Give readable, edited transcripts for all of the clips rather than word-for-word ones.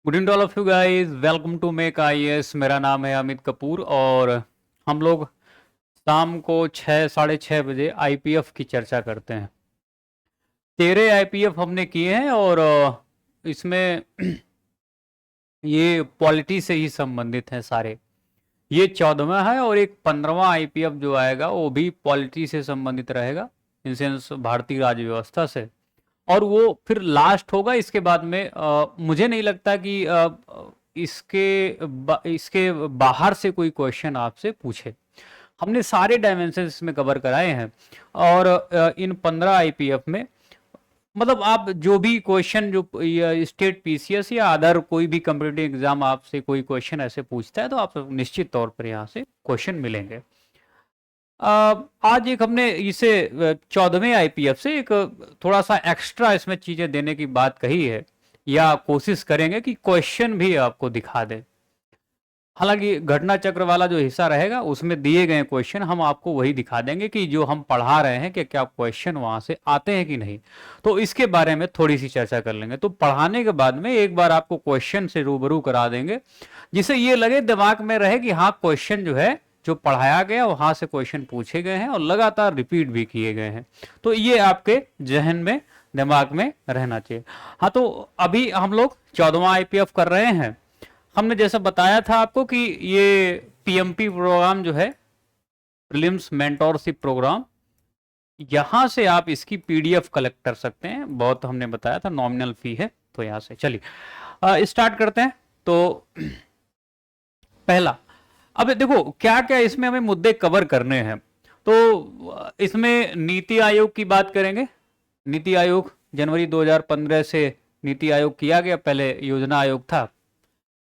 Good evening all of you guys, welcome to make IAS. मेरा नाम है अमित कपूर और हम लोग शाम को 6 साढ़े 6 बजे आईपीएफ की चर्चा करते हैं। 13 आईपीएफ हमने किए हैं और इसमें ये पॉलिटी से ही संबंधित हैं सारे। ये 14वां है और एक 15वां आईपीएफ जो आएगा वो भी पॉलिटी से संबंधित रहेगा, इन सेंस भारतीय राज्य व्यवस्था से। और वो फिर लास्ट होगा। इसके बाद में मुझे नहीं लगता कि इसके बाहर से कोई क्वेश्चन आपसे पूछे। हमने सारे डायमेंशन इसमें कवर कराए हैं और इन 15 आईपीएफ में मतलब आप जो भी क्वेश्चन जो स्टेट पीसीएस या अदर कोई भी कम्पिटिटिव एग्जाम आपसे कोई क्वेश्चन ऐसे पूछता है तो आप निश्चित तौर पर यहाँ से क्वेश्चन मिलेंगे। आज एक हमने इसे 14वें आईपीएफ से एक थोड़ा सा एक्स्ट्रा इसमें चीजें देने की बात कही है, या कोशिश करेंगे कि क्वेश्चन भी आपको दिखा दें। हालांकि घटना चक्र वाला जो हिस्सा रहेगा उसमें दिए गए क्वेश्चन हम आपको वही दिखा देंगे कि जो हम पढ़ा रहे हैं कि क्या क्वेश्चन वहां से आते हैं कि नहीं। तो इसके बारे में थोड़ी सी चर्चा कर लेंगे। तो पढ़ाने के बाद में एक बार आपको क्वेश्चन से रूबरू करा देंगे, जिससे ये लगे दिमाग में रहे कि हाँ क्वेश्चन जो है जो पढ़ाया गया वहां से क्वेश्चन पूछे गए हैं और लगातार रिपीट भी किए गए हैं। तो ये आपके जहन में दिमाग में रहना चाहिए। हाँ, तो अभी हम लोग 14वां आईपीएफ कर रहे हैं। हमने जैसा बताया था आपको कि ये पीएमपी प्रोग्राम जो है, प्रीलिम्स मेंटोरशिप प्रोग्राम, यहां से आप इसकी पीडीएफ कलेक्ट कर सकते हैं। बहुत हमने बताया था नॉमिनल फी है। तो यहां से चलिए स्टार्ट करते हैं। तो पहला, अब देखो क्या क्या इसमें हमें मुद्दे कवर करने हैं। तो इसमें नीति आयोग की बात करेंगे। नीति आयोग जनवरी 2015 से नीति आयोग किया गया, पहले योजना आयोग था।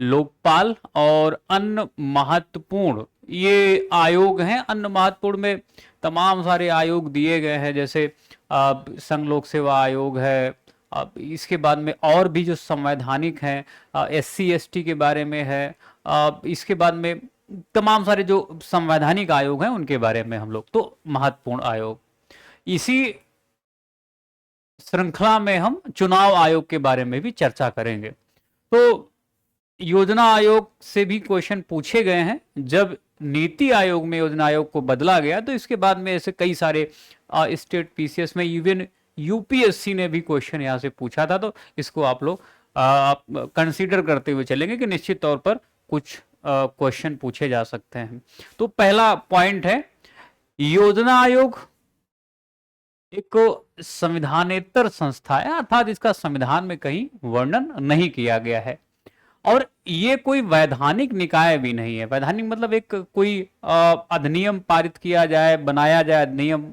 लोकपाल और अन्य महत्वपूर्ण ये आयोग हैं। अन्य महत्वपूर्ण में तमाम सारे आयोग दिए गए हैं, जैसे संघ लोक सेवा आयोग है। अब इसके बाद में और भी जो संवैधानिक हैं, एससी एसटी के बारे में है। इसके बाद में तमाम सारे जो संवैधानिक आयोग हैं उनके बारे में हम लोग, तो महत्वपूर्ण आयोग। इसी श्रृंखला में हम चुनाव आयोग के बारे में भी चर्चा करेंगे। तो योजना आयोग से भी क्वेश्चन पूछे गए हैं। जब नीति आयोग में योजना आयोग को बदला गया तो इसके बाद में ऐसे कई सारे स्टेट पीसीएस में, इवन यूपीएससी ने भी क्वेश्चन यहाँ से पूछा था। तो इसको आप लोग कंसीडर करते हुए चलेंगे कि निश्चित तौर पर कुछ क्वेश्चन पूछे जा सकते हैं। तो पहला पॉइंट है, योजना आयोग एक संविधानेतर संस्था है, अर्थात इसका संविधान में कहीं वर्णन नहीं किया गया है। और ये कोई वैधानिक निकाय भी नहीं है। वैधानिक मतलब एक कोई अधिनियम पारित किया जाए, बनाया जाए अधिनियम,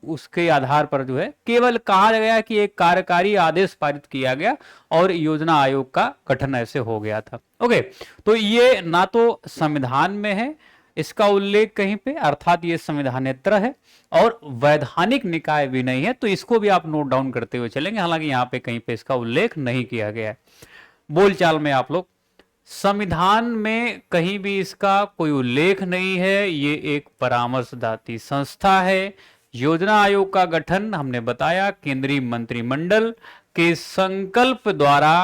उसके आधार पर जो है केवल कहा गया कि एक कार्यकारी आदेश पारित किया गया और योजना आयोग का गठन ऐसे हो गया था। ओके, तो ये ना तो संविधान में है इसका उल्लेख कहीं पे, अर्थात ये संविधानेतर है, और वैधानिक निकाय भी नहीं है। तो इसको भी आप नोट डाउन करते हुए चलेंगे। हालांकि यहाँ पे कहीं पे इसका उल्लेख नहीं किया गया है। बोलचाल में आप लोग, संविधान में कहीं भी इसका कोई उल्लेख नहीं है। ये एक परामर्शदाती संस्था है। योजना आयोग का गठन हमने बताया केंद्रीय मंत्रिमंडल के संकल्प द्वारा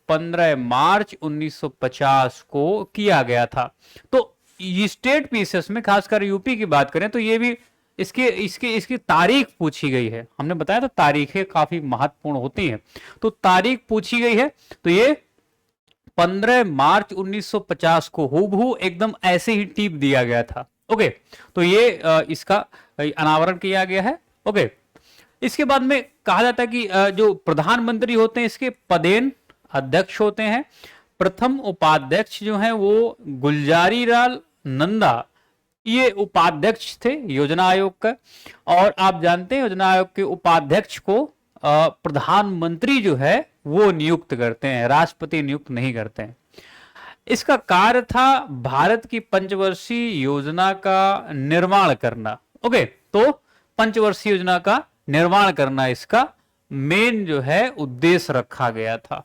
15 मार्च 1950 को किया गया था। तो स्टेट पीसीएस में खासकर यूपी की बात करें तो ये भी इसकी तारीख पूछी गई है। हमने बताया था तारीखें काफी महत्वपूर्ण होती हैं। तो तारीख पूछी गई है, तो ये 15 मार्च 1950 को हूबहू एकदम ऐसे ही टिप दिया गया था। ओके, तो ये इसका अनावरण किया गया है। ओके, इसके बाद में कहा जाता है कि जो प्रधानमंत्री होते हैं इसके पदेन अध्यक्ष होते हैं। प्रथम उपाध्यक्ष जो है वो गुलजारी लाल नंदा, ये उपाध्यक्ष थे योजना आयोग का। और आप जानते हैं योजना आयोग के उपाध्यक्ष को प्रधानमंत्री जो है वो नियुक्त करते हैं, राष्ट्रपति नियुक्त नहीं करते हैं। इसका कार्य था भारत की पंचवर्षीय योजना का निर्माण करना। ओके, तो पंचवर्षीय योजना का निर्माण करना इसका मेन जो है उद्देश्य रखा गया था।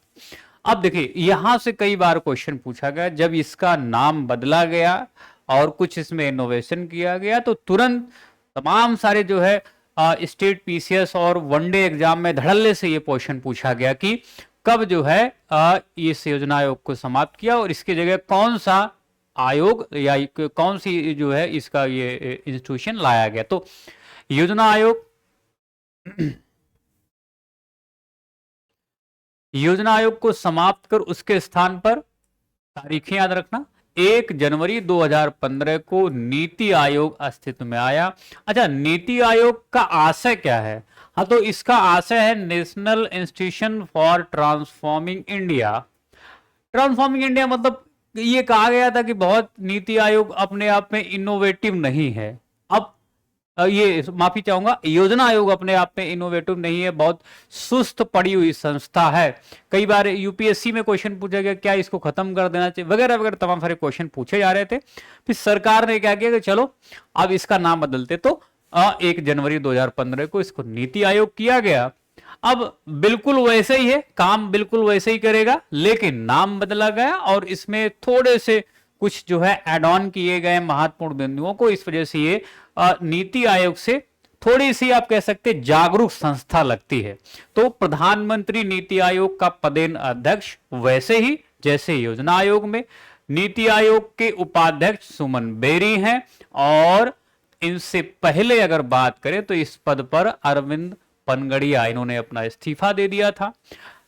अब देखिए यहां से कई बार क्वेश्चन पूछा गया, जब इसका नाम बदला गया और कुछ इसमें इनोवेशन किया गया तो तुरंत तमाम सारे जो है स्टेट पीसीएस और वनडे एग्जाम में धड़ल्ले से ये क्वेश्चन पूछा गया कि कब जो है इस योजना आयोग को समाप्त किया और इसकी जगह कौन सा आयोग या कौन सी जो है इसका ये इंस्टीट्यूशन लाया गया। तो योजना आयोग योजना आयोग को समाप्त कर उसके स्थान पर, तारीखें याद रखना, 1 जनवरी 2015 को नीति आयोग अस्तित्व में आया। अच्छा, नीति आयोग का आशय क्या है? हाँ, तो इसका आशय है national institution for transforming India. Transforming India मतलब ये कहा गया था कि बहुत नीति आयोग अपने आप में इनोवेटिव नहीं है। अब ये माफी चाहूंगा, योजना आयोग अपने आप में इनोवेटिव नहीं है, बहुत सुस्त पड़ी हुई संस्था है। कई बार यूपीएससी में क्वेश्चन पूछा गया क्या इसको खत्म कर देना चाहिए वगैरह वगैरह, तमाम सारे क्वेश्चन पूछे जा रहे थे। फिर सरकार ने क्या किया कि चलो अब इसका नाम बदलते, तो 1 जनवरी 2015 को इसको नीति आयोग किया गया। अब बिल्कुल वैसे ही है, काम बिल्कुल वैसे ही करेगा, लेकिन नाम बदला गया और इसमें थोड़े से कुछ जो है एड ऑन किए गए महत्वपूर्ण बिंदुओं को। इस वजह से ये नीति आयोग से थोड़ी सी आप कह सकते जागरूक संस्था लगती है। तो प्रधानमंत्री नीति आयोग का पदेन अध्यक्ष वैसे ही जैसे योजना आयोग में। नीति आयोग के उपाध्यक्ष सुमन बेरी हैं और इनसे पहले अगर बात करें तो इस पद पर अरविंद पनगड़िया, इन्होंने अपना इस्तीफा दे दिया था।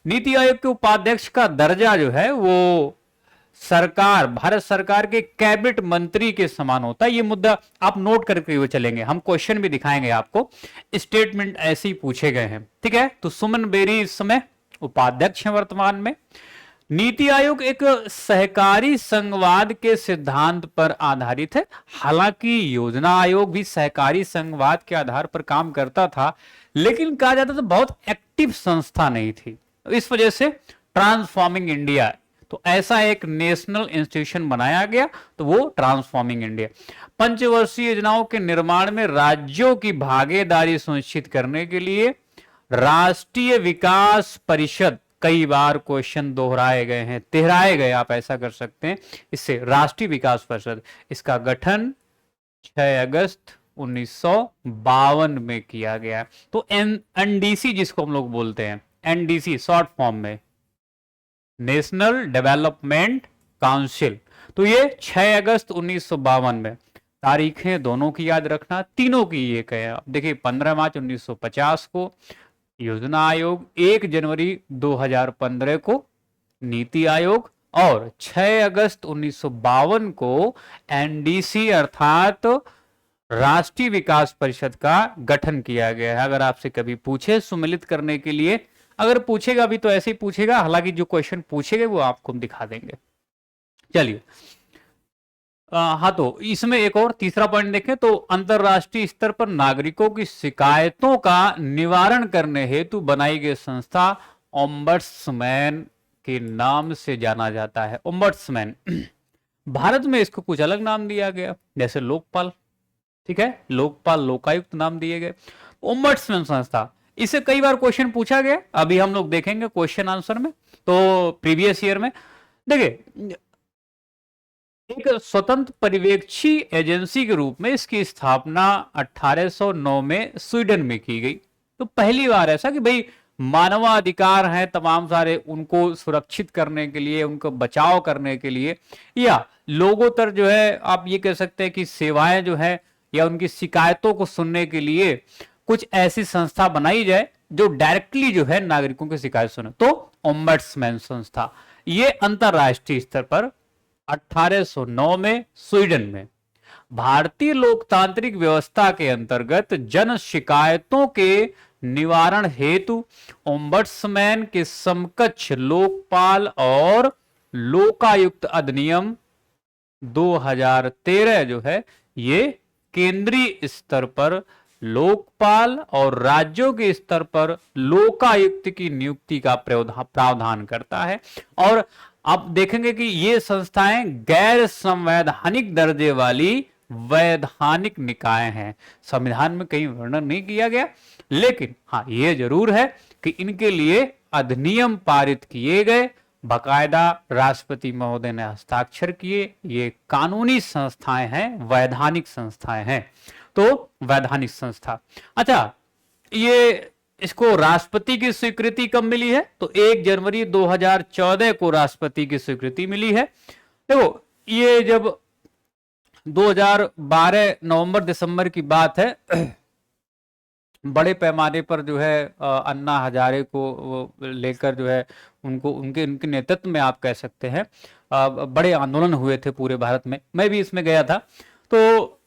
नीति आयोग के उपाध्यक्ष का दर्जा जो है वो सरकार, भारत सरकार के कैबिनेट मंत्री के समान होता है। ये मुद्दा आप नोट करके हुए चलेंगे, हम क्वेश्चन भी दिखाएंगे आपको, स्टेटमेंट ऐसे ही पूछे गए हैं, ठीक है। तो सुमन बेरी इस समय उपाध्यक्ष हैं वर्तमान में। नीति आयोग एक सहकारी संघवाद के सिद्धांत पर आधारित है। हालांकि योजना आयोग भी सहकारी संघवाद के आधार पर काम करता था, लेकिन कहा जाता था बहुत एक्टिव संस्था नहीं थी। इस वजह से ट्रांसफॉर्मिंग इंडिया, तो ऐसा एक नेशनल इंस्टीट्यूशन बनाया गया, तो वो ट्रांसफॉर्मिंग इंडिया। पंचवर्षीय योजनाओं के निर्माण में राज्यों की भागीदारी सुनिश्चित करने के लिए राष्ट्रीय विकास परिषद, कई बार क्वेश्चन दोहराए गए हैं, तिहराए गए, आप ऐसा कर सकते हैं इससे, राष्ट्रीय विकास परिषद, इसका गठन 6 अगस्त 1952 में किया गया। तो एनडीसी जिसको हम लोग बोलते हैं, एनडीसी शॉर्ट फॉर्म में नेशनल डेवलपमेंट काउंसिल, तो ये 6 अगस्त 1952 में। तारीखें दोनों की याद रखना, तीनों की ये कहे। देखिए 15 मार्च 1950 को योजना आयोग, 1 जनवरी 2015 को नीति आयोग और 6 अगस्त 1952 को एनडीसी अर्थात राष्ट्रीय विकास परिषद का गठन किया गया है। अगर आपसे कभी पूछे सुमेलित करने के लिए, अगर पूछेगा भी तो ऐसे ही पूछेगा, हालांकि जो क्वेश्चन पूछेगा वो आपको हम दिखा देंगे। चलिए हाँ, तो इसमें एक और तीसरा पॉइंट देखें तो अंतरराष्ट्रीय स्तर पर नागरिकों की शिकायतों का निवारण करने हेतु बनाई गई संस्था ओम्बड्समैन के नाम से जाना जाता है। ओम्बड्समैन, भारत में इसको कुछ अलग नाम दिया गया, जैसे लोकपाल, ठीक है, लोकपाल, लोकायुक्त नाम दिए गए। ओम्बड्समैन संस्था, इसे कई बार क्वेश्चन पूछा गया, अभी हम लोग देखेंगे क्वेश्चन आंसर में। तो प्रीवियस ईयर में देखिए, एक स्वतंत्र पर्यवेक्षी एजेंसी के रूप में इसकी स्थापना 1809 में स्वीडन में की गई। तो पहली बार ऐसा कि भाई मानवाधिकार हैं तमाम सारे, उनको सुरक्षित करने के लिए, उनको बचाव करने के लिए, या लोगों तक जो है आप ये कह सकते हैं कि सेवाएं जो है या उनकी शिकायतों को सुनने के लिए कुछ ऐसी संस्था बनाई जाए जो डायरेक्टली जो है नागरिकों की शिकायत सुने। तो ओम्बड्समैन संस्था ये अंतरराष्ट्रीय स्तर पर 1809 में स्वीडन में भारतीय लोकतांत्रिक व्यवस्था के अंतर्गत जन शिकायतों के निवारण हेतु ओम्बड्समैन के समकक्ष लोकपाल और लोकायुक्त अधिनियम 2013 जो है ये केंद्रीय स्तर पर लोकपाल और राज्यों के स्तर पर लोकायुक्त की नियुक्ति का प्रावधान करता है। और आप देखेंगे कि ये संस्थाएं गैर संवैधानिक दर्जे वाली वैधानिक निकाय हैं। संविधान में कहीं वर्णन नहीं किया गया, लेकिन हाँ ये जरूर है कि इनके लिए अधिनियम पारित किए गए, बाकायदा राष्ट्रपति महोदय ने हस्ताक्षर किए। ये कानूनी संस्थाएं हैं, वैधानिक संस्थाएं हैं। तो वैधानिक संस्था, अच्छा ये इसको राष्ट्रपति की स्वीकृति कब मिली है? तो 1 जनवरी 2014 को राष्ट्रपति की स्वीकृति मिली है। देखो ये जब 2012 नवंबर दिसंबर की बात है, बड़े पैमाने पर जो है अन्ना हजारे को लेकर जो है उनको उनके नेतृत्व में आप कह सकते हैं बड़े आंदोलन हुए थे पूरे भारत में। मैं भी इसमें गया था। तो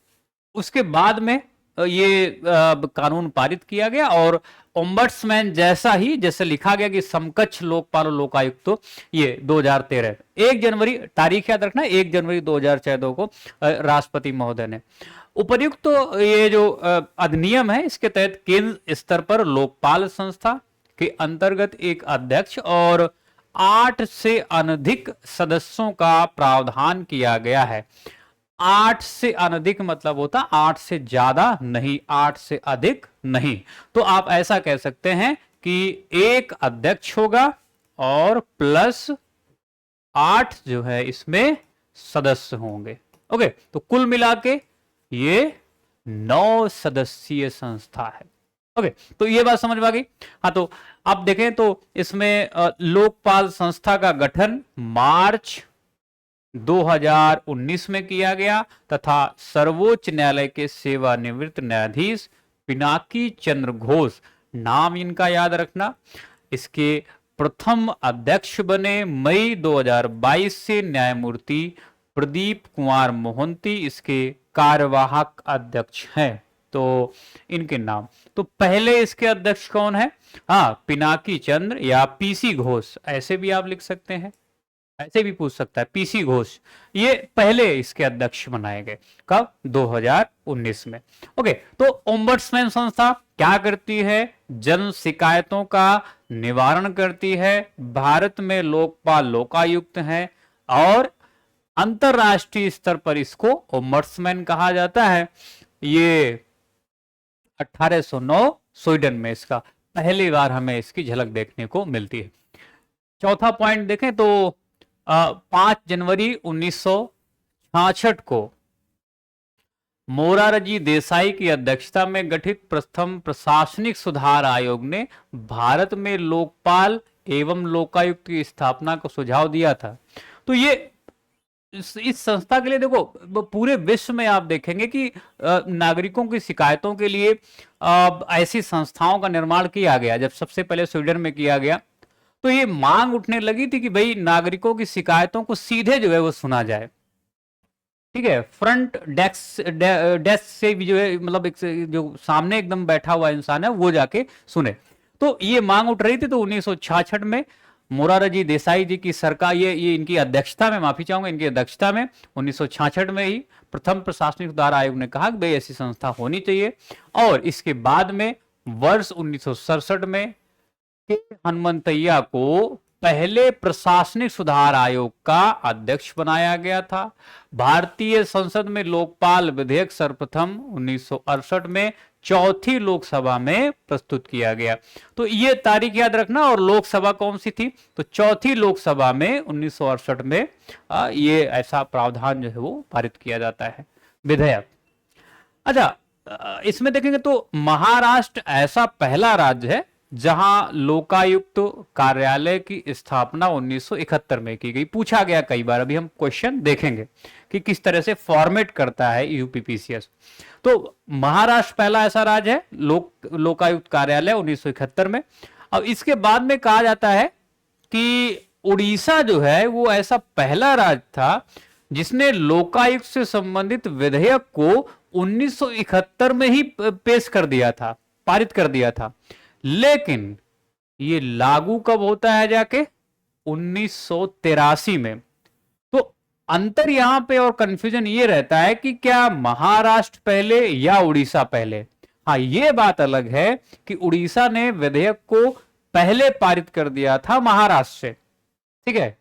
उसके बाद में ये कानून पारित किया गया और ओम्बड्समैन जैसा ही जैसे लिखा गया कि समकक्ष लोकपाल और लोकायुक्त, तो ये 2013 1 जनवरी तारीख याद रखना, 1 जनवरी 2014 को राष्ट्रपति महोदय ने उपर्युक्त तो ये जो अधिनियम है इसके तहत केंद्र स्तर पर लोकपाल संस्था के अंतर्गत एक अध्यक्ष और 8 से अनधिक सदस्यों का प्रावधान किया गया है। 8 से अनधिक मतलब होता 8 से ज्यादा नहीं, 8 से अधिक नहीं। तो आप ऐसा कह सकते हैं कि एक अध्यक्ष होगा और प्लस 8 जो है इसमें सदस्य होंगे। ओके, तो कुल मिला के ये 9 सदस्यीय संस्था है। ओके, तो ये बात समझ में आ गई। हाँ, तो आप देखें तो इसमें लोकपाल संस्था का गठन मार्च 2019 में किया गया तथा सर्वोच्च न्यायालय के सेवानिवृत्त न्यायाधीश पिनाकी चंद्र घोष, नाम इनका याद रखना, इसके प्रथम अध्यक्ष बने। मई 2022 से न्यायमूर्ति प्रदीप कुमार मोहंती इसके कार्यवाहक अध्यक्ष हैं। तो इनके नाम, तो पहले इसके अध्यक्ष कौन है? हाँ, पिनाकी चंद्र या पीसी घोष, ऐसे भी आप लिख सकते हैं, ऐसे भी पूछ सकता है पीसी घोष। ये पहले इसके अध्यक्ष बनाए गए कब? 2019 में। ओके, तो ओम्बड्समैन संस्था क्या करती है? जन शिकायतों का निवारण करती है। भारत में लोकपाल लोकायुक्त हैं और अंतरराष्ट्रीय स्तर पर इसको ओम्बड्समैन कहा जाता है। ये 1809 स्वीडन में इसका पहली बार हमें इसकी झलक देखने को मिलती है। चौथा पॉइंट देखें तो 5 जनवरी 1966 को मोरारजी देसाई की अध्यक्षता में गठित प्रथम प्रशासनिक सुधार आयोग ने भारत में लोकपाल एवं लोकायुक्त की स्थापना को सुझाव दिया था। तो ये इस संस्था के लिए देखो पूरे विश्व में आप देखेंगे कि नागरिकों की शिकायतों के लिए ऐसी संस्थाओं का निर्माण किया गया। जब सबसे पहले स्वीडन में किया गया तो ये मांग उठने लगी थी कि भाई नागरिकों की शिकायतों को सीधे जो है वो सुना जाए। ठीक है, फ्रंट डेस्क से भी जो है मतलब जो सामने एकदम बैठा हुआ इंसान है वो जाके सुने। तो ये मांग उठ रही थी। तो 1966 में मोरारजी देसाई जी की सरकार, ये इनकी अध्यक्षता में, माफी चाहूंगा, इनकी अध्यक्षता में 1966 में ही प्रथम प्रशासनिक सुधार आयोग ने कहा कि भाई ऐसी संस्था होनी चाहिए। और इसके बाद में वर्ष 1967 में हनुमंतैया को पहले प्रशासनिक सुधार आयोग का अध्यक्ष बनाया गया था। भारतीय संसद में लोकपाल विधेयक सर्वप्रथम 1968 में चौथी लोकसभा में प्रस्तुत किया गया। तो ये तारीख याद रखना। और लोकसभा कौन सी थी? तो चौथी लोकसभा में 1968 में ये ऐसा प्रावधान जो है वो पारित किया जाता है, विधेयक। अच्छा, इसमें देखेंगे तो महाराष्ट्र ऐसा पहला राज्य है जहां लोकायुक्त कार्यालय की स्थापना 1971 में की गई। पूछा गया कई बार, अभी हम क्वेश्चन देखेंगे कि किस तरह से फॉर्मेट करता है यूपीपीसीएस। तो महाराष्ट्र पहला ऐसा राज्य है, लोकायुक्त कार्यालय 1971 में। अब इसके बाद में कहा जाता है कि उड़ीसा जो है वो ऐसा पहला राज्य था जिसने लोकायुक्त से संबंधित विधेयक को 1971 में ही पेश कर दिया था, पारित कर दिया था। लेकिन ये लागू कब होता है? जाके 1983 में। तो अंतर यहां पे और कंफ्यूजन ये रहता है कि क्या महाराष्ट्र पहले या उड़ीसा पहले। हाँ, ये बात अलग है कि उड़ीसा ने विधेयक को पहले पारित कर दिया था महाराष्ट्र से, ठीक है,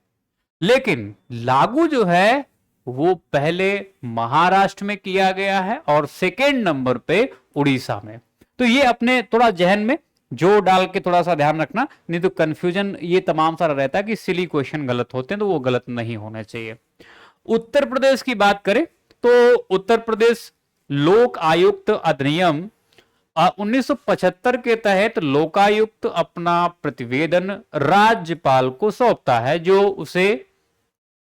लेकिन लागू जो है वो पहले महाराष्ट्र में किया गया है और सेकेंड नंबर पे उड़ीसा में। तो ये अपने थोड़ा जहन में जो डाल के थोड़ा सा ध्यान रखना, नहीं तो कंफ्यूजन ये तमाम सारा रहता है कि सिली क्वेश्चन गलत होते हैं, तो वो गलत नहीं होने चाहिए। उत्तर प्रदेश की बात करें तो उत्तर प्रदेश लोक आयुक्त अधिनियम 1975 के तहत लोकायुक्त अपना प्रतिवेदन राज्यपाल को सौंपता है, जो उसे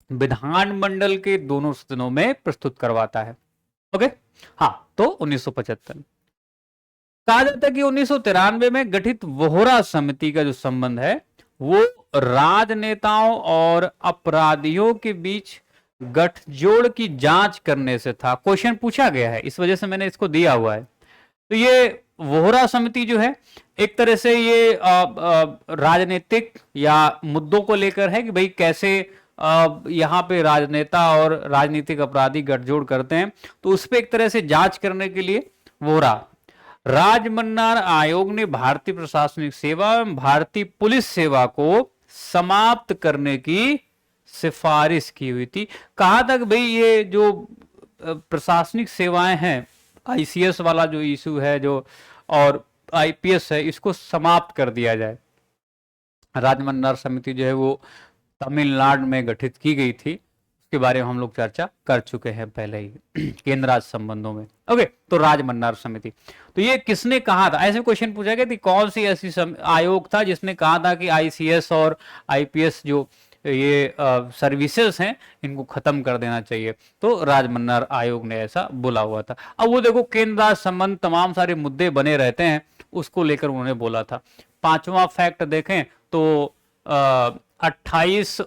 विधानमंडल के दोनों सदनों में प्रस्तुत करवाता है। ओके, हाँ, तो 1975 कहा जाता है कि 1993 में गठित वोहरा समिति का जो संबंध है वो राजनेताओं और अपराधियों के बीच गठजोड़ की जांच करने से था। क्वेश्चन पूछा गया है, इस वजह से मैंने इसको दिया हुआ है। तो ये वोहरा समिति जो है एक तरह से ये राजनीतिक या मुद्दों को लेकर है कि भाई कैसे यहाँ पे राजनेता और राजनीतिक अपराधी गठजोड़ करते हैं, तो उस पर एक तरह से जांच करने के लिए वोहरा। राजमन्नार आयोग ने भारतीय प्रशासनिक सेवा एवं भारतीय पुलिस सेवा को समाप्त करने की सिफारिश की हुई थी। कहा था कि भाई ये जो प्रशासनिक सेवाएं हैं, आईसीएस वाला जो इशू है जो और आईपीएस है, इसको समाप्त कर दिया जाए। राजमन्नार समिति जो है वो तमिलनाडु में गठित की गई थी, उसके बारे में हम लोग चर्चा कर चुके हैं पहले ही केंद्र राज्य संबंधों में। ओके, तो राजमन्नार समिति, तो ये किसने कहा था? ऐसे क्वेश्चन पूछा गया कि कौन सी ऐसी आयोग था जिसने कहा था कि आईसीएस और आईपीएस जो ये सर्विसेज हैं इनको खत्म कर देना चाहिए? तो राजमन्नार आयोग ने ऐसा बोला हुआ था। अब वो देखो केंद्र राज्य संबंध तमाम सारे मुद्दे बने रहते हैं, उसको लेकर उन्होंने बोला था। पांचवा फैक्ट देखें तो 28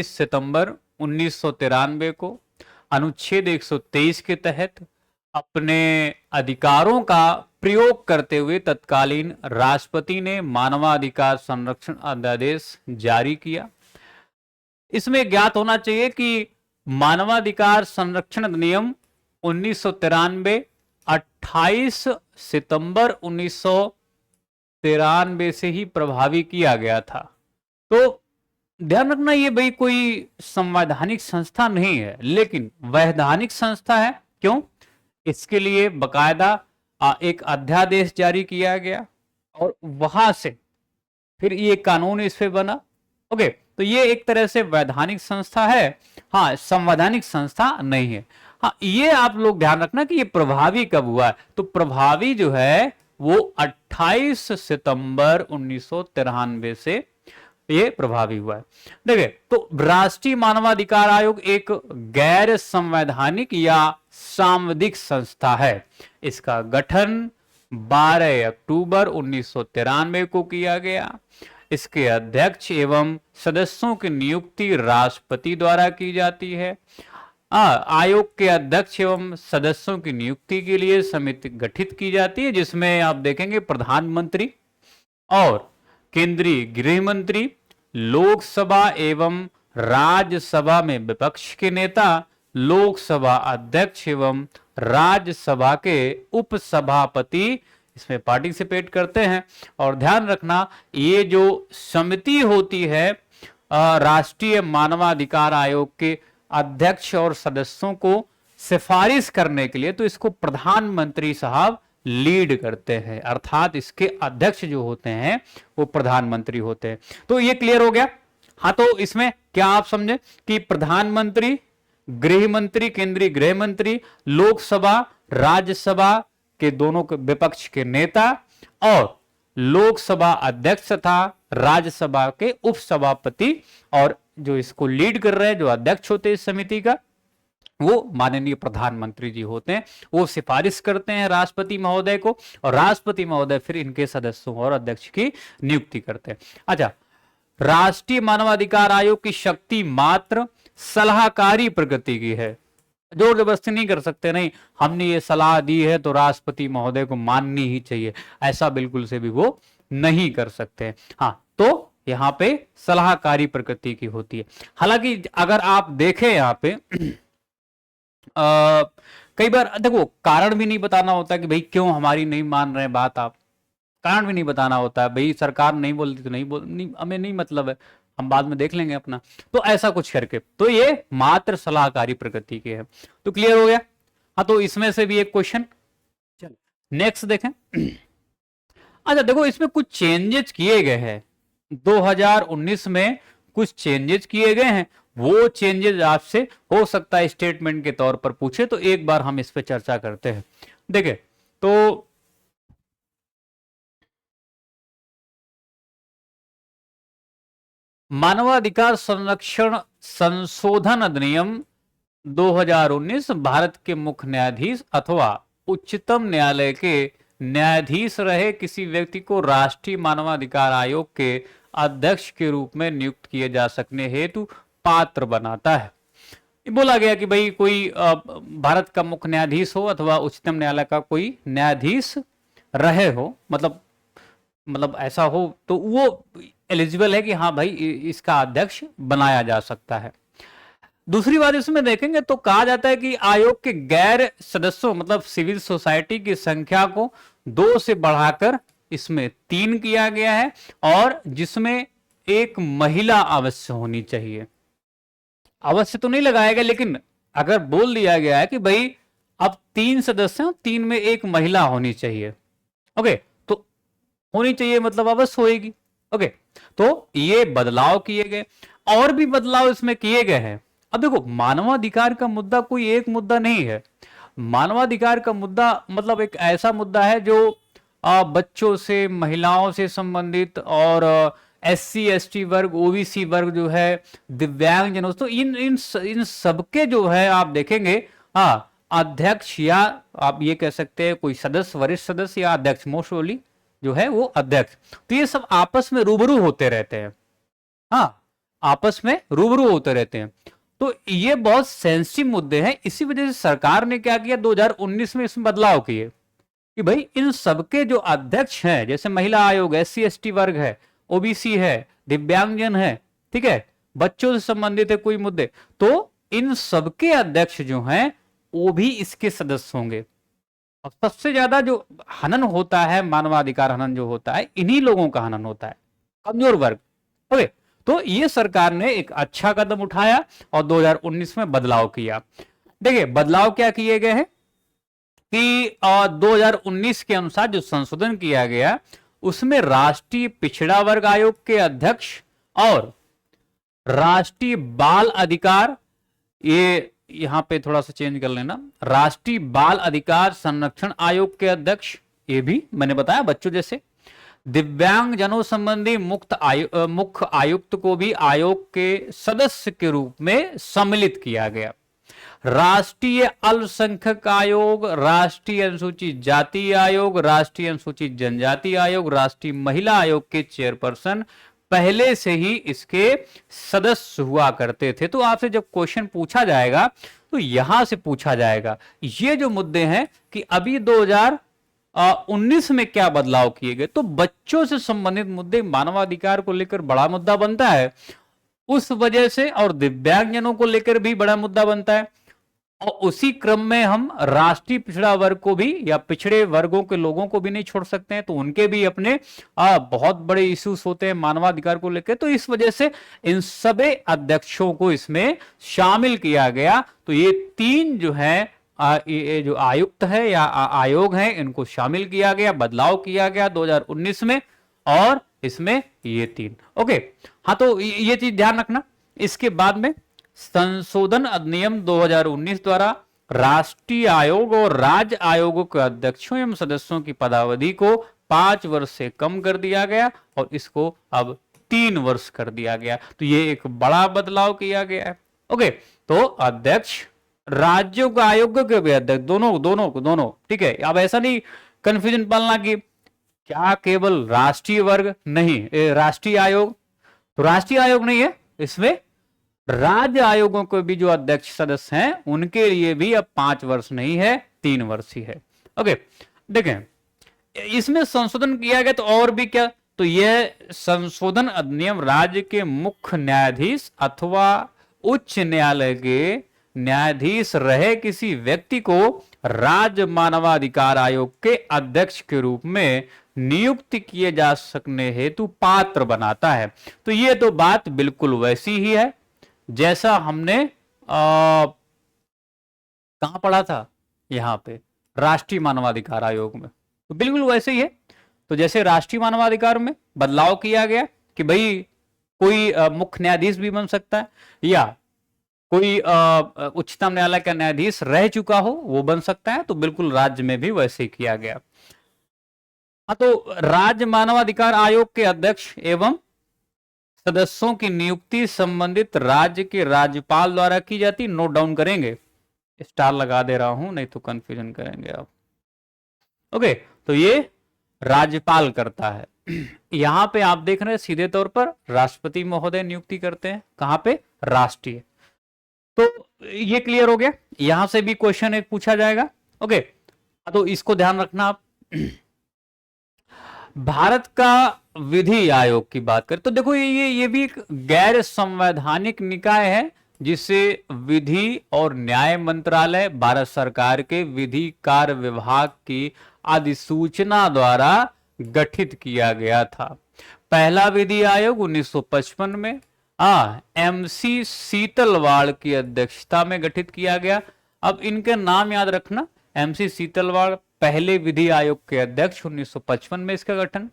सितंबर 1993 को अनुच्छेद 123 के तहत अपने अधिकारों का प्रयोग करते हुए तत्कालीन राष्ट्रपति ने मानवाधिकार संरक्षण अध्यादेश जारी किया। इसमें ज्ञात होना चाहिए कि मानवाधिकार संरक्षण अधिनियम 1993 28 सितंबर 1993 से ही प्रभावी किया गया था। तो ध्यान रखना, ये भाई कोई संवैधानिक संस्था नहीं है, लेकिन वैधानिक संस्था है। क्यों? इसके लिए बकायदा एक अध्यादेश जारी किया गया और वहां से फिर ये कानून इस पे बना। ओके, तो ये एक तरह से वैधानिक संस्था है, हाँ, संवैधानिक संस्था नहीं है। हाँ, ये आप लोग ध्यान रखना कि ये प्रभावी कब हुआ है। तो प्रभावी जो है वो 28 सितंबर 1993 से ये प्रभावी हुआ है। देखिए, तो राष्ट्रीय मानवाधिकार आयोग एक गैर संवैधानिक या सांविधिक संस्था है। इसका गठन 12 अक्टूबर 1993 को किया गया। इसके अध्यक्ष एवं सदस्यों की नियुक्ति राष्ट्रपति द्वारा की जाती है। आयोग के अध्यक्ष एवं सदस्यों की नियुक्ति के लिए समिति गठित की जाती है, जिसमें आप देखेंगे प्रधानमंत्री और केंद्रीय गृह मंत्री, लोकसभा एवं राज्यसभा में विपक्ष के नेता, लोकसभा अध्यक्ष एवं राज्यसभा के उपसभापति इसमें पार्टिसिपेट करते हैं। और ध्यान रखना, ये जो समिति होती है राष्ट्रीय मानवाधिकार आयोग के अध्यक्ष और सदस्यों को सिफारिश करने के लिए, तो इसको प्रधानमंत्री साहब लीड करते हैं, अर्थात इसके अध्यक्ष जो होते हैं वो प्रधानमंत्री होते हैं। तो ये क्लियर हो गया। हाँ, तो इसमें क्या आप समझे कि प्रधानमंत्री, गृह मंत्री, केंद्रीय गृह मंत्री, लोकसभा राज्यसभा के दोनों के विपक्ष के नेता और लोकसभा अध्यक्ष तथा राज्यसभा के उपसभापति, और जो इसको लीड कर रहे हैं, जो अध्यक्ष होते हैं इस समिति का, वो माननीय प्रधानमंत्री जी होते हैं। वो सिफारिश करते हैं राष्ट्रपति महोदय को और राष्ट्रपति महोदय फिर इनके सदस्यों और अध्यक्ष की नियुक्ति करते हैं। अच्छा, राष्ट्रीय मानवाधिकार आयोग की शक्ति मात्र सलाहकारी प्रकृति की है, जोर जबरदस्ती नहीं कर सकते, नहीं हमने ये सलाह दी है तो राष्ट्रपति महोदय को माननी ही चाहिए, ऐसा बिल्कुल से भी वो नहीं कर सकते। हाँ, तो यहाँ पे सलाहकारी प्रकृति की होती है। हालांकि अगर आप देखें यहाँ पे कई बार देखो कारण भी नहीं बताना होता कि भाई क्यों हमारी नहीं मान रहे बात, आप कारण भी नहीं बताना होता है, भाई सरकार नहीं बोलती तो नहीं, हमें नहीं मतलब है, हम बाद में देख लेंगे अपना, तो ऐसा कुछ करके, तो ये मात्र सलाहकारी प्रकृति के है। तो क्लियर हो गया। हाँ, तो इसमें से भी एक क्वेश्चन, चलो नेक्स्ट देखें। अच्छा देखो, इसमें कुछ चेंजेस किए गए हैं 2019 में, कुछ चेंजेस किए गए हैं वो चेंजेस आपसे हो सकता है स्टेटमेंट के तौर पर पूछे, तो एक बार हम इस पे चर्चा करते हैं। देखिए, तो मानवाधिकार संरक्षण संशोधन अधिनियम 2019 भारत के मुख्य न्यायाधीश अथवा उच्चतम न्यायालय के न्यायाधीश रहे किसी व्यक्ति को राष्ट्रीय मानवाधिकार आयोग के अध्यक्ष के रूप में नियुक्त किए जा सकने हेतु पात्र बनाता है। ये बोला गया कि भाई कोई भारत का मुख्य न्यायाधीश हो अथवा उच्चतम न्यायालय का कोई न्यायाधीश रहे हो, मतलब ऐसा हो तो वो एलिजिबल है कि हाँ भाई इसका अध्यक्ष बनाया जा सकता है। दूसरी बात इसमें देखेंगे तो कहा जाता है कि आयोग के गैर सदस्यों मतलब सिविल सोसाइटी की संख्या को 2 से बढ़ाकर इसमें 3 किया गया है, और जिसमें एक महिला अवश्य होनी चाहिए। अवश्य तो नहीं लगाया गया, लेकिन अगर बोल दिया गया है कि भाई अब 3 सदस्य हैं, 3 में एक महिला होनी चाहिए, ओके, तो होनी चाहिए मतलब अवश्य होएगी, ओके। तो ये बदलाव किए गए, और भी बदलाव इसमें किए गए हैं। अब देखो, मानवाधिकार का मुद्दा कोई एक मुद्दा नहीं है। मानवाधिकार का मुद्दा मतलब एक ऐसा मुद्दा है जो बच्चों से, महिलाओं से संबंधित, और SC ST वर्ग, OBC वर्ग जो है, दिव्यांग जनों, तो इन सबके जो है आप देखेंगे, हाँ, अध्यक्ष या आप ये कह सकते हैं कोई सदस्य, वरिष्ठ सदस्य या अध्यक्ष, मोस्टली जो है वो अध्यक्ष, तो ये सब आपस में रूबरू होते रहते हैं, हाँ, आपस में रूबरू होते रहते हैं। तो ये बहुत सेंसिटिव मुद्दे हैं, इसी वजह से सरकार ने क्या किया, 2019 में इसमें बदलाव किए कि भाई इन सबके जो अध्यक्ष हैं, जैसे महिला आयोग, SC ST वर्ग है, OBC है, दिव्यांगजन है, ठीक है, बच्चों से संबंधित है कोई मुद्दे, तो इन सबके अध्यक्ष जो हैं वो भी इसके सदस्य होंगे। और सबसे ज्यादा जो हनन होता है, मानवाधिकार हनन जो होता है, इन्हीं लोगों का हनन होता है, कमजोर वर्ग, ओके। तो ये सरकार ने एक अच्छा कदम उठाया और 2019 में बदलाव किया। देखिए, बदलाव क्या किए गए हैं कि 2019 के अनुसार जो संशोधन किया गया उसमें राष्ट्रीय पिछड़ा वर्ग आयोग के अध्यक्ष और राष्ट्रीय बाल अधिकार, ये यहां पे थोड़ा सा चेंज कर लेना, राष्ट्रीय बाल अधिकार संरक्षण आयोग के अध्यक्ष, ये भी मैंने बताया बच्चों जैसे, दिव्यांग जनों संबंधी मुख्य आयुक्त को भी आयोग के सदस्य के रूप में सम्मिलित किया गया। राष्ट्रीय अल्पसंख्यक आयोग, राष्ट्रीय अनुसूचित जाति आयोग, राष्ट्रीय अनुसूचित जनजाति आयोग, राष्ट्रीय महिला आयोग के चेयरपर्सन पहले से ही इसके सदस्य हुआ करते थे। तो आपसे जब क्वेश्चन पूछा जाएगा तो यहां से पूछा जाएगा ये जो मुद्दे हैं कि अभी 2019 में क्या बदलाव किए गए, तो बच्चों से संबंधित मुद्दे मानवाधिकार को लेकर बड़ा मुद्दा बनता है उस वजह से, और दिव्यांगजनों को लेकर भी बड़ा मुद्दा बनता है। और उसी क्रम में हम राष्ट्रीय पिछड़ा वर्ग को भी या पिछड़े वर्गों के लोगों को भी नहीं छोड़ सकते हैं, तो उनके भी अपने बहुत बड़े इश्यूज होते हैं मानवाधिकार को लेकर। तो इस वजह से इन सभी अध्यक्षों को इसमें शामिल किया गया। तो ये 3 जो है ये जो आयुक्त है या आयोग है, इनको शामिल किया गया, बदलाव किया गया 2019 में, और इसमें ये 3, ओके। हाँ, तो ये चीज ध्यान रखना। इसके बाद में संशोधन अधिनियम 2019 द्वारा राष्ट्रीय आयोग और राज्य आयोगों के अध्यक्षों एवं सदस्यों की पदावधि को 5 वर्ष से कम कर दिया गया और इसको अब 3 वर्ष कर दिया गया। तो ये एक बड़ा बदलाव किया गया है, ओके। तो अध्यक्ष, राज्यों का आयोगों के भी अध्यक्ष, दोनों, ठीक है। अब ऐसा नहीं कंफ्यूजन पालना कि क्या केवल राष्ट्रीय वर्ग, नहीं, राष्ट्रीय आयोग, तो राष्ट्रीय आयोग नहीं है, इसमें राज्य आयोगों के भी जो अध्यक्ष सदस्य हैं उनके लिए भी अब 5 वर्ष नहीं है, 3 वर्ष ही है, ओके। देखें, इसमें संशोधन किया गया तो और भी क्या, तो यह संशोधन अधिनियम राज्य के मुख्य न्यायाधीश अथवा उच्च न्यायालय के न्यायाधीश रहे किसी व्यक्ति को राज्य मानवाधिकार आयोग के अध्यक्ष के रूप में नियुक्त किए जा सकने हेतु पात्र बनाता है। तो ये तो बात बिल्कुल वैसी ही है जैसा हमने कहां पढ़ा था, यहां पे राष्ट्रीय मानवाधिकार आयोग में, तो बिल्कुल वैसे ही है। तो जैसे राष्ट्रीय मानवाधिकार में बदलाव किया गया कि भाई कोई मुख्य न्यायाधीश भी बन सकता है या कोई उच्चतम न्यायालय का न्यायाधीश रह चुका हो वो बन सकता है, तो बिल्कुल राज्य में भी वैसे ही किया गया। हाँ, तो राज्य मानवाधिकार आयोग के अध्यक्ष एवं सदस्यों की नियुक्ति संबंधित राज्य के राज्यपाल द्वारा की जाती। नोट डाउन करेंगे, स्टार लगा दे रहा हूं नहीं तो कंफ्यूजन करेंगे आप। ओके, तो ये राज्यपाल करता है। यहां पे आप देख रहे हैं सीधे तौर पर राष्ट्रपति महोदय नियुक्ति करते हैं। कहां पे? राष्ट्रीय। तो ये क्लियर हो गया। यहां से भी क्वेश्चन एक पूछा जाएगा। ओके, तो इसको ध्यान रखना आप। भारत का विधि आयोग की बात करें तो देखो ये भी एक गैर संवैधानिक निकाय है जिसे विधि और न्याय मंत्रालय भारत सरकार के विधि कार्य विभाग की अधिसूचना द्वारा गठित किया गया था। पहला विधि आयोग 1955 में एमसी सीतलवाड़ की अध्यक्षता में गठित किया गया। अब इनके नाम याद रखना, एमसी सीतलवाड़ पहले विधि आयोग के अध्यक्ष, 1955 में इसका गठन।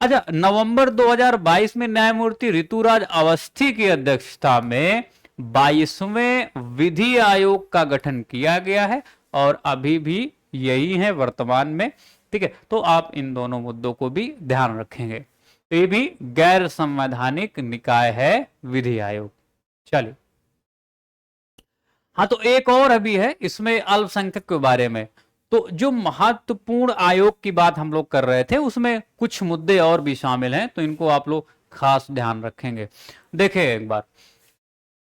अच्छा, नवंबर 2022 में न्यायमूर्ति ऋतुराज अवस्थी की अध्यक्षता में 22वें विधि आयोग का गठन किया गया है और अभी भी यही है वर्तमान में। ठीक है, तो आप इन दोनों मुद्दों को भी ध्यान रखेंगे। तो ये भी गैर संवैधानिक निकाय है विधि आयोग। चलिए, हाँ, तो एक और अभी है इसमें अल्पसंख्यक के बारे में। तो जो महत्वपूर्ण आयोग की बात हम लोग कर रहे थे उसमें कुछ मुद्दे और भी शामिल हैं, तो इनको आप लोग खास ध्यान रखेंगे। देखिए एक बार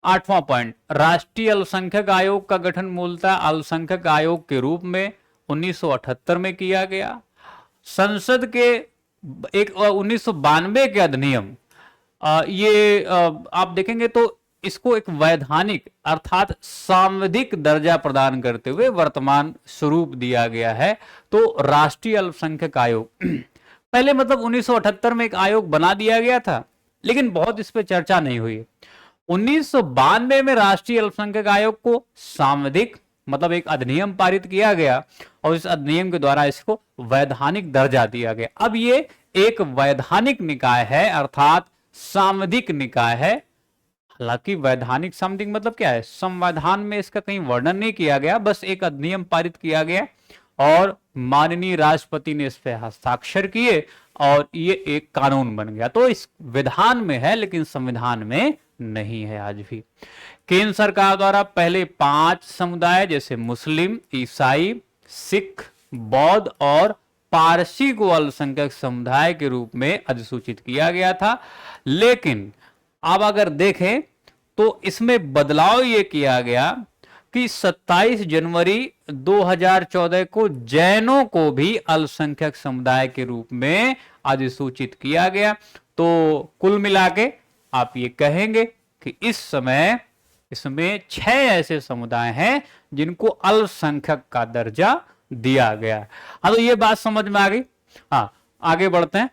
8वां पॉइंट, राष्ट्रीय अल्पसंख्यक आयोग का गठन मूलतः अल्पसंख्यक आयोग के रूप में 1978 में किया गया। संसद के एक 1992 के अधिनियम ये आप देखेंगे तो इसको एक वैधानिक अर्थात सांविधिक दर्जा प्रदान करते हुए वर्तमान स्वरूप दिया गया है। तो राष्ट्रीय अल्पसंख्यक आयोग पहले मतलब 1978 में एक आयोग बना दिया गया था, लेकिन बहुत इस पर चर्चा नहीं हुई। 1992 में राष्ट्रीय अल्पसंख्यक आयोग को सांविधिक मतलब एक अधिनियम पारित किया गया और इस अधिनियम के द्वारा इसको वैधानिक दर्जा दिया गया। अब ये एक वैधानिक निकाय है अर्थात सांविधिक निकाय है। हालांकि वैधानिक सांविधिक मतलब क्या है, संविधान में इसका कहीं वर्णन नहीं किया गया, बस एक अधिनियम पारित किया गया और माननीय राष्ट्रपति ने इस पे हस्ताक्षर किए और ये एक कानून बन गया। तो इस विधान में है लेकिन संविधान में नहीं है आज भी। केंद्र सरकार द्वारा पहले 5 समुदाय जैसे मुस्लिम, ईसाई, सिख, बौद्ध और पारसी को अल्पसंख्यक समुदाय के रूप में अधिसूचित किया गया था, लेकिन अब अगर देखें तो इसमें बदलाव यह किया गया कि 27 जनवरी 2014 को जैनों को भी अल्पसंख्यक समुदाय के रूप में अधिसूचित किया गया। तो कुल मिला के आप ये कहेंगे कि इस समय इसमें 6 ऐसे समुदाय हैं जिनको अल्पसंख्यक का दर्जा दिया गया। हाँ, तो ये बात समझ में आ गई। हाँ, आगे बढ़ते हैं।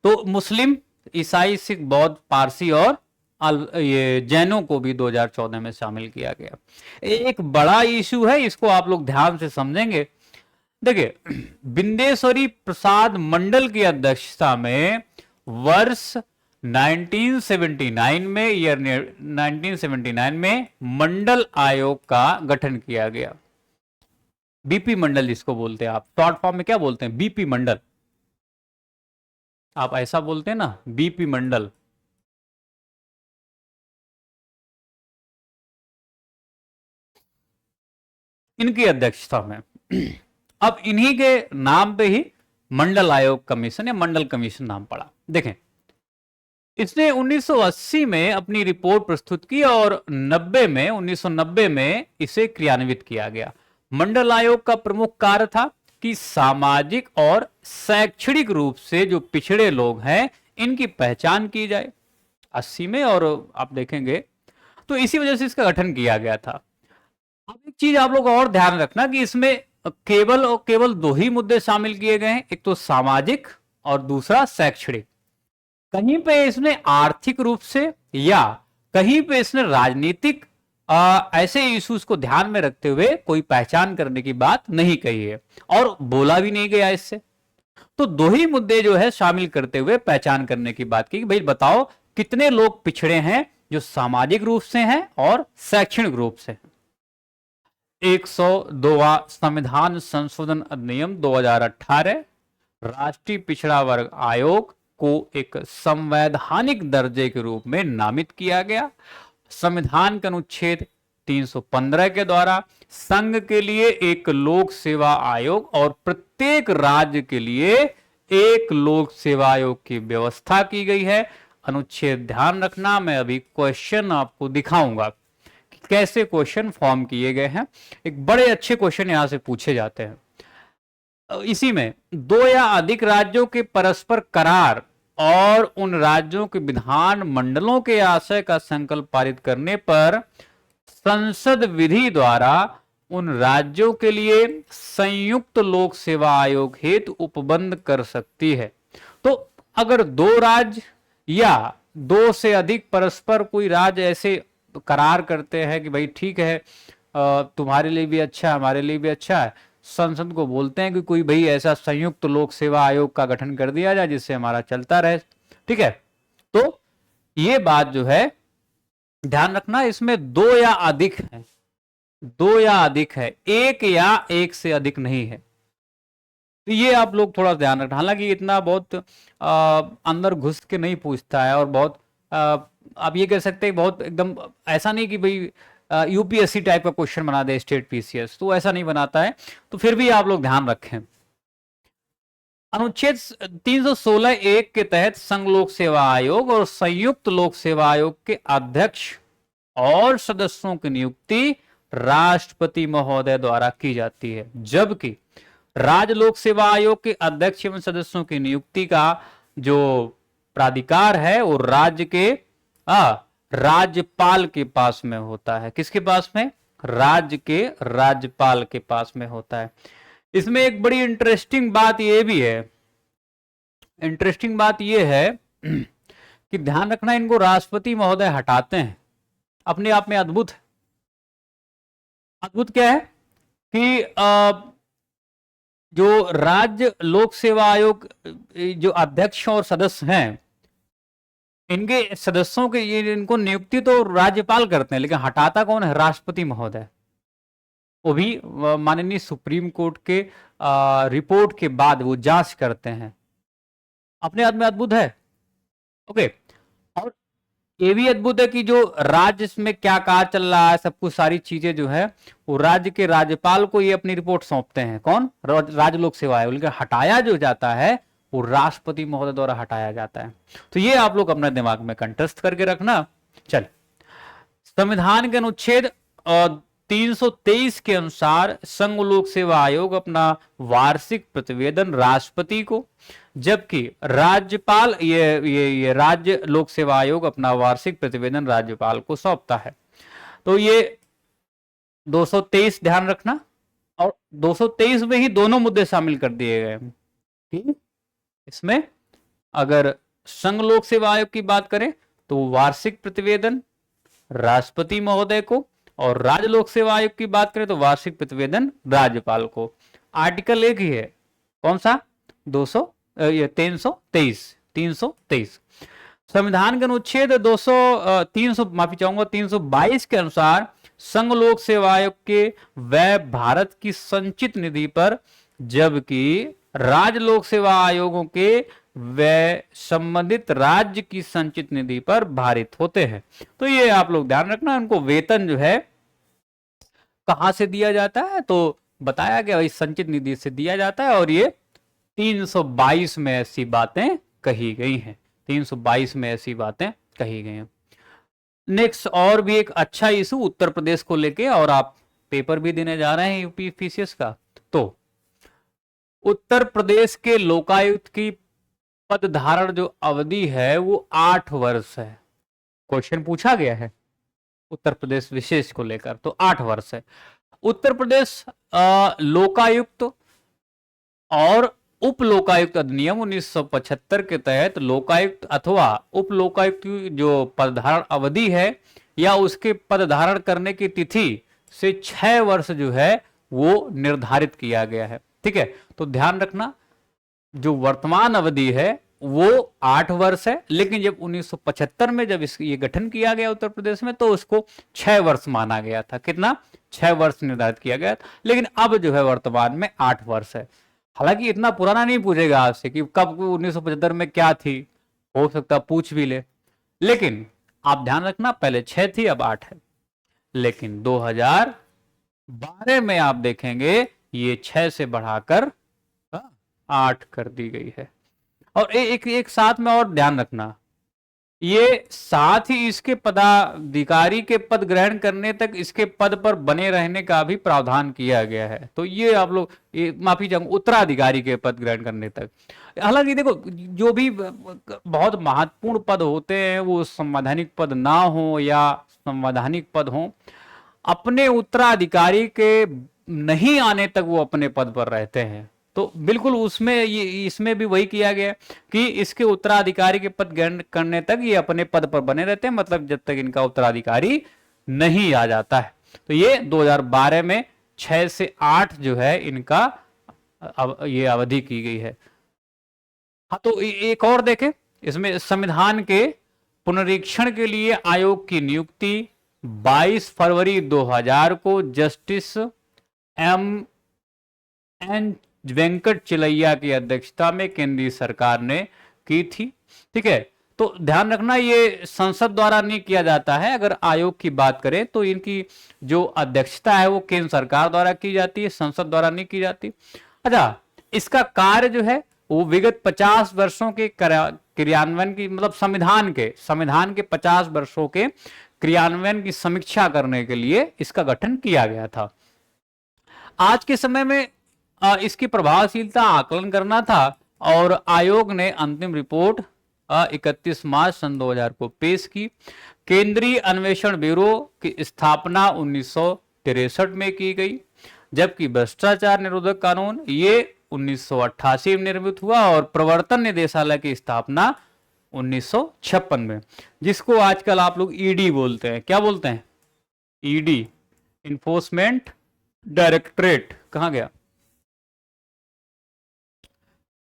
तो मुस्लिम, ईसाई, सिख, बौद्ध, पारसी और ये जैनों को भी 2014 में शामिल किया गया। एक बड़ा इशू है, इसको आप लोग ध्यान से समझेंगे। देखिए, बिंदेश्वरी प्रसाद मंडल की अध्यक्षता में वर्ष 1979 में मंडल आयोग का गठन किया गया। बीपी मंडल जिसको बोलते हैं, आप शॉर्ट फॉर्म में क्या बोलते हैं, बीपी मंडल। आप ऐसा बोलते हैं ना, बीपी मंडल। इनकी अध्यक्षता में अब इन्हीं के नाम पे ही मंडल आयोग कमीशन या मंडल कमीशन नाम पड़ा। देखें, इसने 1980 में अपनी रिपोर्ट प्रस्तुत की और 1990 में इसे क्रियान्वित किया गया। मंडल आयोग का प्रमुख कार्य था कि सामाजिक और शैक्षणिक रूप से जो पिछड़े लोग हैं इनकी पहचान की जाए 80 में, और आप देखेंगे तो इसी वजह से इसका गठन किया गया था। अब एक चीज आप लोग और ध्यान रखना कि इसमें केवल 2 ही मुद्दे शामिल किए गए हैं, एक तो सामाजिक और दूसरा शैक्षणिक। कहीं पे इसने आर्थिक रूप से या कहीं पे इसने राजनीतिक ऐसे इश्यूज को ध्यान में रखते हुए कोई पहचान करने की बात नहीं कही है और बोला भी नहीं गया इससे। तो 2 ही मुद्दे जो है शामिल करते हुए पहचान करने की बात की, भाई बताओ कितने लोग पिछड़े हैं जो सामाजिक रूप से हैं और शैक्षणिक रूप से। 102वां संविधान संशोधन अधिनियम 2018 राष्ट्रीय पिछड़ा वर्ग आयोग को एक संवैधानिक दर्जे के रूप में नामित किया गया। संविधान के अनुच्छेद 315 के द्वारा संघ के लिए एक लोक सेवा आयोग और प्रत्येक राज्य के लिए एक लोक सेवा आयोग की व्यवस्था की गई है। अनुच्छेद ध्यान रखना, मैं अभी क्वेश्चन आपको दिखाऊंगा कि कैसे क्वेश्चन फॉर्म किए गए हैं। एक बड़े अच्छे क्वेश्चन यहां से पूछे जाते हैं। इसी में दो या अधिक राज्यों के परस्पर करार और उन राज्यों के विधान मंडलों के आशय का संकल्प पारित करने पर संसद विधि द्वारा उन राज्यों के लिए संयुक्त लोक सेवा आयोग हेतु उपबंध कर सकती है। तो अगर दो राज्य या दो से अधिक परस्पर कोई राज्य ऐसे करार करते हैं कि भाई ठीक है, तुम्हारे लिए भी अच्छा, हमारे लिए भी अच्छा है, संसद को बोलते हैं कि कोई भाई ऐसा संयुक्त लोक सेवा आयोग का गठन कर दिया जाए जिससे हमारा चलता रहे, ठीक है। तो ये बात जो है ध्यान रखना, इसमें दो या अधिक है, दो या अधिक है, एक या एक से अधिक नहीं है। तो ये आप लोग थोड़ा ध्यान रखना। हालांकि इतना बहुत अंदर घुस के नहीं पूछता है और बहुत आप ये कह सकते हैं बहुत एकदम ऐसा नहीं कि भाई यूपीएससी टाइप का क्वेश्चन बना दे स्टेट पीसीएस, तो ऐसा नहीं बनाता है। तो फिर भी आप लोग ध्यान रखें। अनुच्छेद 316(1) के तहत संघ लोक सेवा आयोग और संयुक्त लोक सेवा आयोग के अध्यक्ष और सदस्यों की नियुक्ति राष्ट्रपति महोदय द्वारा की जाती है, जबकि राज्य लोक सेवा आयोग के अध्यक्ष एवं सदस्यों की नियुक्ति का जो प्राधिकार है वो राज्य के राज्यपाल के पास में होता है। किसके पास में? राज्य के राज्यपाल के पास में होता है। इसमें एक बड़ी इंटरेस्टिंग बात यह भी है, इंटरेस्टिंग बात यह है कि ध्यान रखना, इनको राष्ट्रपति महोदय हटाते हैं। अपने आप में अद्भुत है। अद्भुत क्या है कि जो राज्य लोक सेवा आयोग जो अध्यक्ष और सदस्य हैं, इनके सदस्यों के इनको नियुक्ति तो राज्यपाल करते हैं, लेकिन हटाता कौन है? राष्ट्रपति महोदय। वो भी माननीय सुप्रीम कोर्ट के रिपोर्ट के बाद वो जांच करते हैं। अपने आप में अद्भुत है। ओके, और ये भी अद्भुत है कि जो राज्य में क्या कार्य चल रहा है, सब कुछ सारी चीजें जो है वो राज्य के राज्यपाल को ये अपनी रिपोर्ट सौंपते हैं। कौन? राज्य लोक सेवा आयोग। लेकिन हटाया जो जाता है वो राष्ट्रपति महोदय द्वारा हटाया जाता है। तो ये आप लोग अपने दिमाग में कंठस्थ करके रखना। चल, संविधान के अनुच्छेद 323 के अनुसार संघ लोक सेवा आयोग अपना वार्षिक प्रतिवेदन राष्ट्रपति को, जबकि राज्यपाल ये राज्य लोक सेवा आयोग अपना वार्षिक प्रतिवेदन राज्यपाल को सौंपता है। तो ये 223 ध्यान रखना, और 223 में ही दोनों मुद्दे शामिल कर दिए गए हैं। ठीक, इसमें अगर संघ लोक सेवा आयोग की बात करें तो वार्षिक प्रतिवेदन राष्ट्रपति महोदय को, और राज्य लोक सेवा आयोग की बात करें तो वार्षिक प्रतिवेदन राज्यपाल को। आर्टिकल एक ही है, कौन सा? 323। संविधान के अनुच्छेद 322 के अनुसार संघ लोक सेवा आयोग के व्यय भारत की संचित निधि पर, जबकि राज्य लोक सेवा आयोगों के व्यय संबंधित राज्य की संचित निधि पर भारित होते हैं। तो ये आप लोग ध्यान रखना। उनको वेतन जो है कहां से दिया जाता है तो बताया गया इस संचित निधि से दिया जाता है, और ये 322 में ऐसी बातें कही गई हैं। 322 में ऐसी बातें कही गई हैं। नेक्स्ट और भी एक अच्छा इशू उत्तर प्रदेश को लेके, और आप पेपर भी देने जा रहे हैं यूपी पीसीएस का। तो उत्तर प्रदेश के लोकायुक्त की पद धारण जो अवधि है वो 8 वर्ष है। क्वेश्चन पूछा गया है उत्तर प्रदेश विशेष को लेकर, तो 8 वर्ष है। उत्तर प्रदेश लोकायुक्त और उप लोकायुक्त अधिनियम 1975 के तहत लोकायुक्त अथवा उप लोकायुक्त की जो पदधारण अवधि है या उसके पद धारण करने की तिथि से 6 वर्ष जो है वो निर्धारित किया गया है। ठीक है, तो ध्यान रखना, जो वर्तमान अवधि है वो 8 वर्ष है, लेकिन जब 1975 में जब ये गठन किया गया उत्तर प्रदेश में, तो उसको 6 वर्ष माना गया था। कितना? 6 वर्ष निर्धारित किया गया था, लेकिन अब जो है वर्तमान में 8 वर्ष है। हालांकि इतना पुराना नहीं पूछेगा आपसे कि कब 1975 में क्या थी, हो सकता पूछ भी ले, लेकिन आप ध्यान रखना पहले 6 थी, अब 8 है। लेकिन 2012 में आप देखेंगे ये 6 से बढ़ाकर 8 कर दी गई है। और एक साथ में और ध्यान रखना, ये साथ ही इसके पदाधिकारी के पद ग्रहण करने तक इसके पद पर बने रहने का भी प्रावधान किया गया है। तो ये आप लोग, माफी चाहूंगा, उत्तराधिकारी के पद ग्रहण करने तक। हालांकि देखो, जो भी बहुत महत्वपूर्ण पद होते हैं वो संवैधानिक पद ना हो या संवैधानिक पद हो, अपने उत्तराधिकारी के नहीं आने तक वो अपने पद पर रहते हैं। तो बिल्कुल उसमें ये, इसमें भी वही किया गया कि इसके उत्तराधिकारी के पद ग्रहण करने तक ये अपने पद पर बने रहते हैं, मतलब जब तक इनका उत्तराधिकारी नहीं आ जाता है। तो ये 2012 में 6 से 8 जो है इनका ये अवधि की गई है। हाँ, तो एक और देखें, इसमें संविधान के पुनरीक्षण के लिए आयोग की नियुक्ति 22 फरवरी 2000 को जस्टिस एन वेंकट चिलैया की अध्यक्षता में केंद्रीय सरकार ने की थी। ठीक है, तो ध्यान रखना ये संसद द्वारा नहीं किया जाता है। अगर आयोग की बात करें तो इनकी जो अध्यक्षता है वो केंद्र सरकार द्वारा की जाती है, संसद द्वारा नहीं की जाती। अच्छा, इसका कार्य जो है वो विगत 50 वर्षों के क्रियान्वयन की, मतलब संविधान के 50 वर्षों के क्रियान्वयन की समीक्षा करने के लिए इसका गठन किया गया था। आज के समय में इसकी प्रभावशीलता आकलन करना था और आयोग ने अंतिम रिपोर्ट 31 मार्च सन 2000 को पेश की। केंद्रीय अन्वेषण ब्यूरो की स्थापना 1963 में की गई, जबकि भ्रष्टाचार निरोधक कानून ये 1988 में निर्मित हुआ और प्रवर्तन निदेशालय की स्थापना 1956 में, जिसको आजकल आप लोग ईडी बोलते हैं। क्या बोलते हैं? ED, enforcement directorate. कहां गया?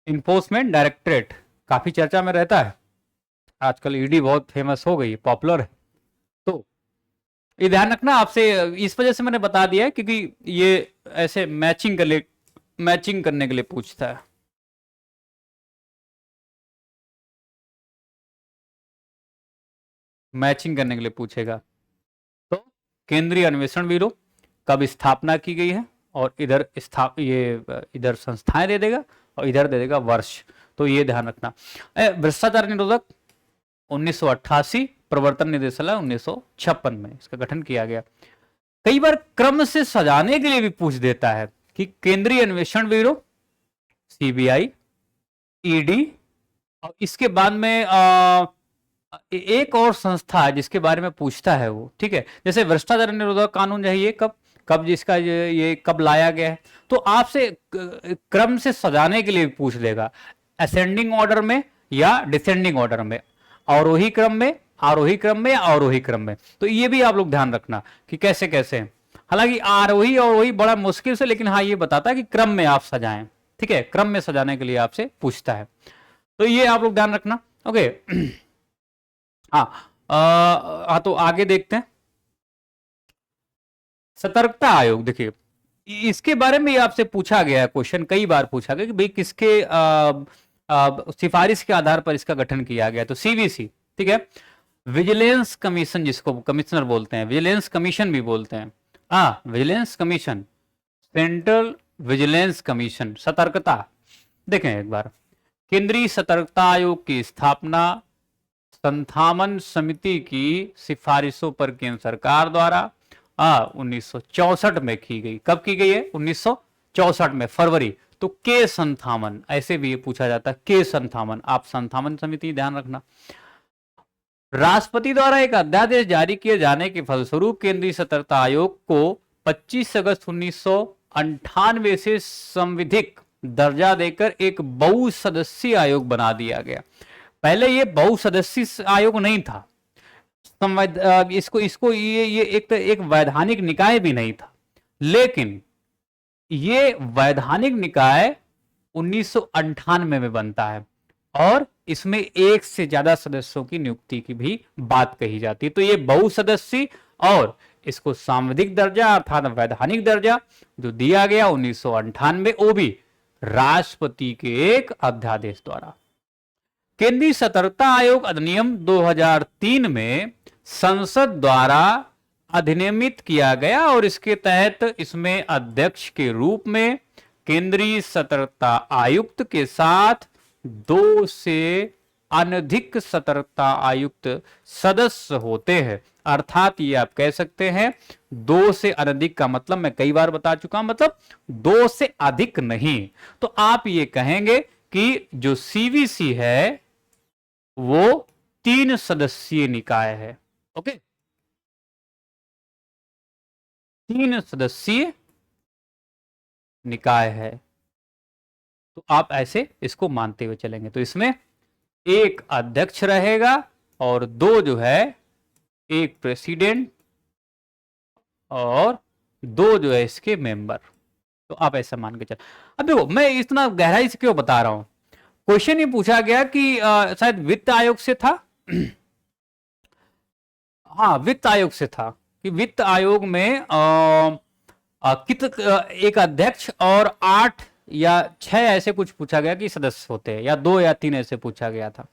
इन्फोर्समेंट डायरेक्टरेट काफी चर्चा में रहता है आजकल। ईडी बहुत फेमस हो गई, पॉपुलर है। तो ये ध्यान रखना आपसे, इस वजह से मैंने बता दिया है क्योंकि ये ऐसे मैचिंग करने के लिए पूछता है। मैचिंग करने के लिए पूछेगा। तो केंद्रीय अन्वेषण ब्यूरो कब स्थापना की गई है, और इधर इधर संस्थाएं दे देगा और इधर दे देगा वर्ष। तो ये ध्यान रखना। भ्रष्टाचार निरोधक 1988, प्रवर्तन निदेशालय 1956 में इसका गठन किया गया। कई बार क्रम से सजाने के लिए भी पूछ देता है कि केंद्रीय अन्वेषण ब्यूरो, सीबीआई, ईडी, और इसके बाद में एक और संस्था है जिसके बारे में पूछता है वो। ठीक है, जैसे भ्रष्टाचार निरोधक कानून जो है ये कब जिसका ये कब लाया गया है, तो आपसे क्रम से सजाने के लिए पूछ लेगा, असेंडिंग ऑर्डर में या डिसेंडिंग ऑर्डर में, आरोही क्रम में, आरोही क्रम में या अवरोही क्रम में। तो ये भी आप लोग ध्यान रखना कि कैसे कैसे। हालांकि आरोही और अवरोही बड़ा मुश्किल से, लेकिन हाँ ये बताता है कि क्रम में आप सजाएं। ठीक है, क्रम में सजाने के लिए आपसे पूछता है, तो ये आप लोग ध्यान रखना। ओके, हाँ, तो आगे देखते हैं। सतर्कता आयोग, देखिए इसके बारे में आपसे पूछा गया है क्वेश्चन, कई बार पूछा गया कि भाई किसके सिफारिश के आधार पर इसका गठन किया गया। तो सीवीसी, ठीक है, विजिलेंस कमीशन, जिसको कमिश्नर बोलते हैं, विजिलेंस कमीशन भी बोलते हैं। Vigilance commission, central vigilance commission, सतर्कता। देखें एक बार, केंद्रीय सतर्कता आयोग की स्थापना संथामन समिति की सिफारिशों पर केंद्र सरकार द्वारा 1964 में की गई। कब की गई है? 1964 में, फरवरी। तो के संथामन, ऐसे भी ये पूछा जाता है, के संथामन। आप संथामन समिति ध्यान रखना। राष्ट्रपति द्वारा एक अध्यादेश जारी किए जाने के फलस्वरूप केंद्रीय सतर्कता आयोग को 25 अगस्त 1998 से संविधिक दर्जा देकर एक बहुसदस्यीय आयोग बना दिया गया। पहले ये बहुसदस्यीय आयोग नहीं था, इसको ये एक वैधानिक निकाय भी नहीं था, लेकिन ये वैधानिक निकाय 1998 में बनता है और इसमें एक से ज्यादा सदस्यों की नियुक्ति की भी बात कही जाती है। तो ये बहुसदस्यीय और इसको सांविधिक दर्जा अर्थात वैधानिक दर्जा जो दिया गया 1998, वो भी राष्ट्रपति के एक अध्यादेश द्वारा। केंद्रीय सतर्कता आयोग अधिनियम 2003 में संसद द्वारा अधिनियमित किया गया और इसके तहत इसमें अध्यक्ष के रूप में केंद्रीय सतर्कता आयुक्त के साथ 2 से अनधिक सतर्कता आयुक्त सदस्य होते हैं। अर्थात ये आप कह सकते हैं 2 से अनधिक का मतलब मैं कई बार बता चुका हूं, मतलब 2 से अधिक नहीं। तो आप ये कहेंगे कि जो सीवीसी है वो 3 सदस्यीय निकाय है। ओके, 3 सदस्यीय निकाय है। तो आप ऐसे इसको मानते हुए चलेंगे। तो इसमें एक अध्यक्ष रहेगा और 2 जो है, एक प्रेसिडेंट और 2 जो है इसके मेंबर। तो आप ऐसा मान के चल। अब देखो मैं इतना गहराई से क्यों बता रहा हूं। क्वेश्चन ये पूछा गया कि शायद वित्त आयोग से था हाँ, वित्त आयोग से था कि वित्त आयोग में एक अध्यक्ष और 8 या 6 ऐसे कुछ पूछा गया कि सदस्य होते हैं, या 2 या 3 ऐसे पूछा गया था।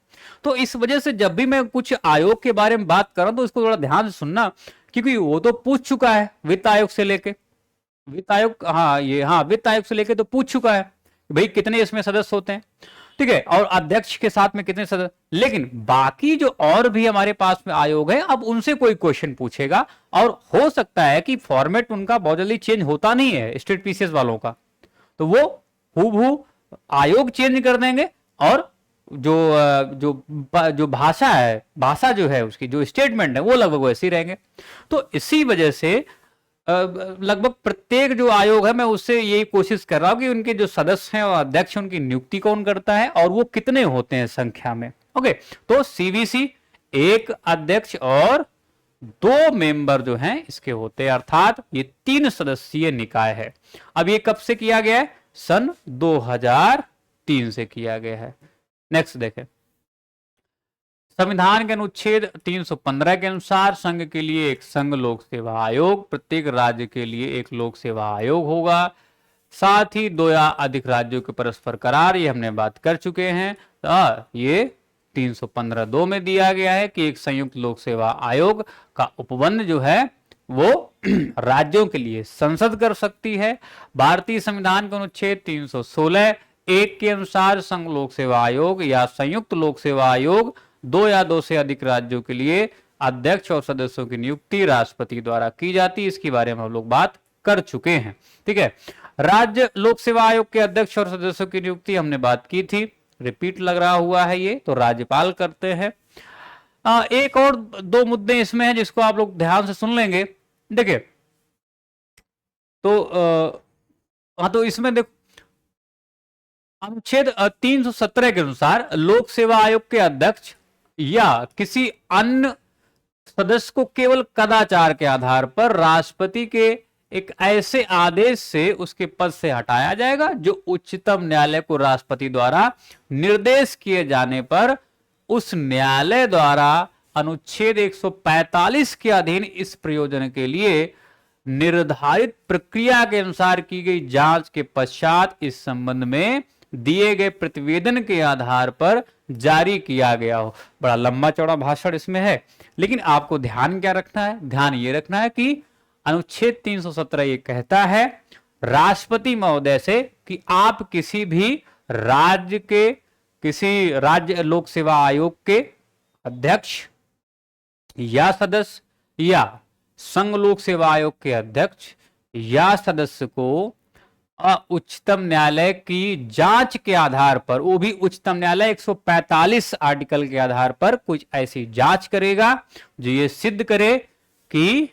तो इस वजह से जब भी मैं कुछ आयोग के बारे में बात कर रहा हूं तो इसको थोड़ा ध्यान से सुनना, क्योंकि वो तो पूछ चुका है वित्त आयोग से लेके, वित्त आयोग वित्त आयोग से लेके तो पूछ चुका है भाई कितने इसमें सदस्य होते हैं, ठीक है, और अध्यक्ष के साथ में कितने सदस्य। लेकिन बाकी जो और भी हमारे पास में आयोग है, अब उनसे कोई क्वेश्चन पूछेगा और हो सकता है कि फॉर्मेट उनका बहुत जल्दी चेंज होता नहीं है स्टेट पीसीएस वालों का, तो वो हूबहू आयोग चेंज कर देंगे और जो भाषा है, भाषा जो है उसकी जो स्टेटमेंट है वो लगभग वैसे ही रहेंगे। तो इसी वजह से लगभग प्रत्येक जो आयोग है मैं उससे यही कोशिश कर रहा हूं कि उनके जो सदस्य हैं और अध्यक्ष उनकी नियुक्ति कौन करता है और वो कितने होते हैं संख्या में। ओके, तो सीवीसी एक अध्यक्ष और 2 मेंबर जो हैं इसके होते हैं, अर्थात ये 3 सदस्यीय निकाय है। अब ये कब से किया गया है? सन 2003 से किया गया है। नेक्स्ट देखें, संविधान के अनुच्छेद 315 के अनुसार संघ के लिए एक संघ लोक सेवा आयोग, प्रत्येक राज्य के लिए एक लोक सेवा आयोग होगा। साथ ही 2 या अधिक राज्यों के परस्पर करार, ये हमने बात कर चुके हैं। ये 315(2) में दिया गया है कि एक संयुक्त लोक सेवा आयोग का उपबंध जो है वो राज्यों के लिए संसद कर सकती है। भारतीय संविधान के अनुच्छेद 316(1) के अनुसार संघ लोक सेवा आयोग या संयुक्त लोक सेवा आयोग 2 या 2 से अधिक राज्यों के लिए अध्यक्ष और सदस्यों की नियुक्ति राष्ट्रपति द्वारा की जाती है। इसके बारे में हम लोग बात कर चुके हैं, ठीक है। राज्य लोक सेवा आयोग के अध्यक्ष और सदस्यों की नियुक्ति हमने बात की थी, रिपीट लग रहा हुआ है, ये तो राज्यपाल करते हैं। एक और 2 मुद्दे इसमें हैं जिसको आप लोग ध्यान से सुन लेंगे। देखिए तो इसमें देखो अनुच्छेद 317 के अनुसार लोक सेवा आयोग के अध्यक्ष या किसी अन्य सदस्य को केवल कदाचार के आधार पर राष्ट्रपति के एक ऐसे आदेश से उसके पद से हटाया जाएगा जो उच्चतम न्यायालय को राष्ट्रपति द्वारा निर्देश किए जाने पर उस न्यायालय द्वारा अनुच्छेद 145 के अधीन इस प्रयोजन के लिए निर्धारित प्रक्रिया के अनुसार की गई जांच के पश्चात इस संबंध में दिए गए प्रतिवेदन के आधार पर जारी किया गया हो। बड़ा लंबा चौड़ा भाषण इसमें है, लेकिन आपको ध्यान क्या रखना है? ध्यान ये रखना है कि अनुच्छेद 317 ये कहता है राष्ट्रपति महोदय से कि आप किसी भी राज्य के किसी राज्य लोक सेवा आयोग के अध्यक्ष या सदस्य या संघ लोक सेवा आयोग के अध्यक्ष या सदस्य को उच्चतम न्यायालय की जांच के आधार पर, वो भी उच्चतम न्यायालय 145 आर्टिकल के आधार पर कुछ ऐसी जांच करेगा जो ये सिद्ध करे कि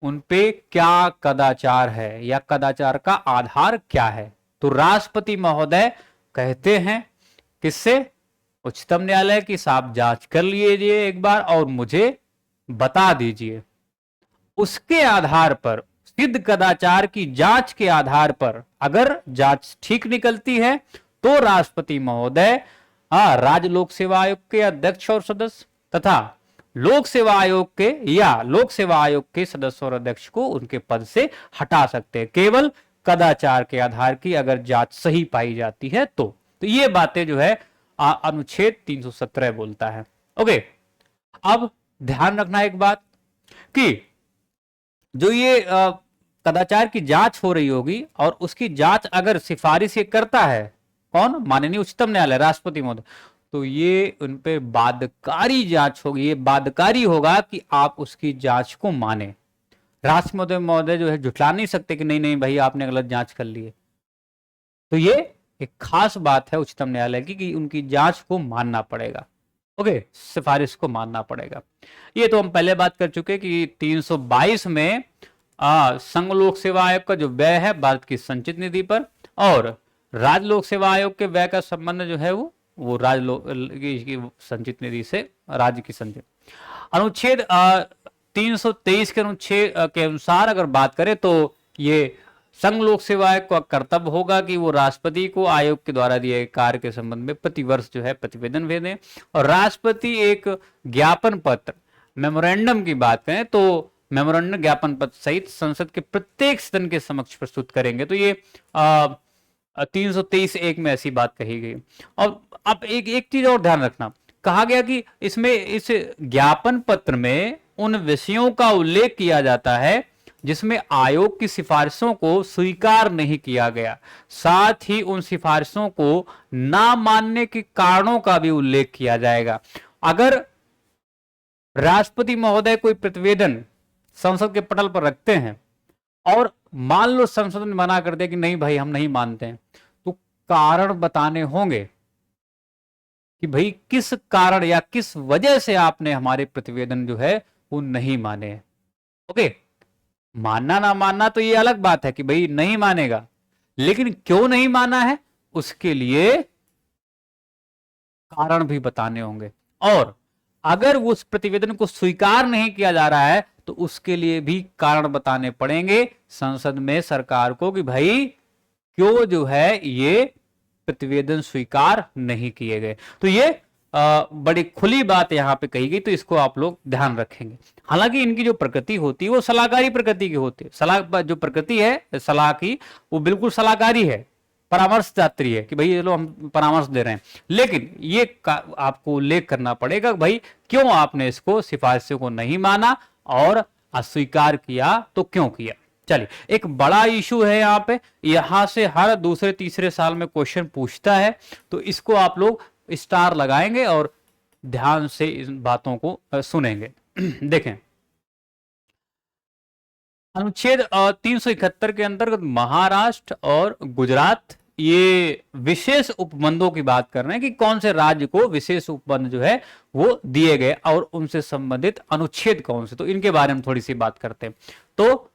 उनपे क्या कदाचार है या कदाचार का आधार क्या है। तो राष्ट्रपति महोदय कहते हैं किससे? उच्चतम न्यायालय की साहब जांच कर लीजिए एक बार और मुझे बता दीजिए। उसके आधार पर सिद्ध कदाचार की जांच के आधार पर अगर जांच ठीक निकलती है तो राष्ट्रपति महोदय राज्य लोक सेवा आयोग के अध्यक्ष और सदस्य तथा लोक सेवा आयोग के या लोक सेवा आयोग के सदस्य और अध्यक्ष को उनके पद से हटा सकते हैं, केवल कदाचार के आधार की अगर जांच सही पाई जाती है तो ये बातें जो है अनुच्छेद 317 बोलता है। ओके, अब ध्यान रखना एक बात कि जो ये कदाचार की जांच हो रही होगी और उसकी जांच अगर सिफारिश ये करता है कौन, माननीय उच्चतम न्यायालय, राष्ट्रपति महोदय, तो ये उन पे बाध्यकारी जांच होगी। ये बाध्यकारी होगा कि आप उसकी जांच को माने। राष्ट्रपति महोदय जो है झुठला नहीं सकते कि नहीं नहीं भाई आपने गलत जांच कर ली है। तो ये एक खास बात है उच्चतम न्यायालय की कि उनकी जांच को मानना पड़ेगा। ओके, सिफारिश को मानना पड़ेगा। ये तो हम पहले बात कर चुके कि 322 में संघ लोक सेवा आयोग का जो व्यय है भारत की संचित निधि पर और राज्य लोक सेवा आयोग के व्यय का संबंध जो है वो राज्य लोक की संचित निधि से राज्य की संचित। अनुच्छेद 323 के अनुच्छेद के अनुसार अगर बात करें तो ये संघ लोक सेवा आयोग का कर्तव्य होगा कि वो राष्ट्रपति को आयोग के द्वारा दिए गए कार्य के संबंध में प्रतिवर्ष जो है प्रतिवेदन भेजें और राष्ट्रपति एक ज्ञापन पत्र मेमोरेंडम की बात करें तो मेमोरेंडम ज्ञापन पत्र सहित संसद के प्रत्येक सदन के समक्ष प्रस्तुत करेंगे। तो ये 323(1) में ऐसी बात कही गई। और अब एक चीज और ध्यान रखना, कहा गया कि इसमें इस ज्ञापन पत्र में उन विषयों का उल्लेख किया जाता है जिसमें आयोग की सिफारिशों को स्वीकार नहीं किया गया, साथ ही उन सिफारिशों को ना मानने के कारणों का भी उल्लेख किया जाएगा। अगर राष्ट्रपति महोदय कोई प्रतिवेदन संसद के पटल पर रखते हैं और मान लो संसद ने मना कर दिया कि नहीं भाई हम नहीं मानते हैं, तो कारण बताने होंगे कि भाई किस कारण या किस वजह से आपने हमारे प्रतिवेदन जो है वो नहीं माने। ओके, मानना ना मानना तो ये अलग बात है कि भाई नहीं मानेगा, लेकिन क्यों नहीं माना है उसके लिए कारण भी बताने होंगे। और अगर उस प्रतिवेदन को स्वीकार नहीं किया जा रहा है तो उसके लिए भी कारण बताने पड़ेंगे संसद में सरकार को कि भाई क्यों जो है ये प्रतिवेदन स्वीकार नहीं किए गए। तो ये बड़ी खुली बात यहां पे कही गई, तो इसको आप लोग ध्यान रखेंगे। हालांकि इनकी जो प्रकृति होती है वो सलाहकारी प्रकृति की होती है। सलाह जो प्रकृति है सलाह की वो बिल्कुल सलाहकारी है, परामर्श दात्री है कि भाई ये लो हम परामर्श दे रहे हैं, लेकिन ये आपको उल्लेख करना पड़ेगा भाई क्यों आपने इसको सिफारिशों को नहीं माना और अस्वीकार किया तो क्यों किया। चलिए, एक बड़ा इशू है यहाँ पे, यहां से हर दूसरे तीसरे साल में क्वेश्चन पूछता है, तो इसको आप लोग स्टार लगाएंगे और ध्यान से इन बातों को सुनेंगे। देखें, अनुच्छेद 371 के अंतर्गत महाराष्ट्र और गुजरात ये विशेष उपबंधों की बात कर रहे हैं कि कौन से राज्य को विशेष उपबंध जो है वो दिए गए और उनसे संबंधित अनुच्छेद कौन से, तो इनके बारे में थोड़ी सी बात करते हैं। तो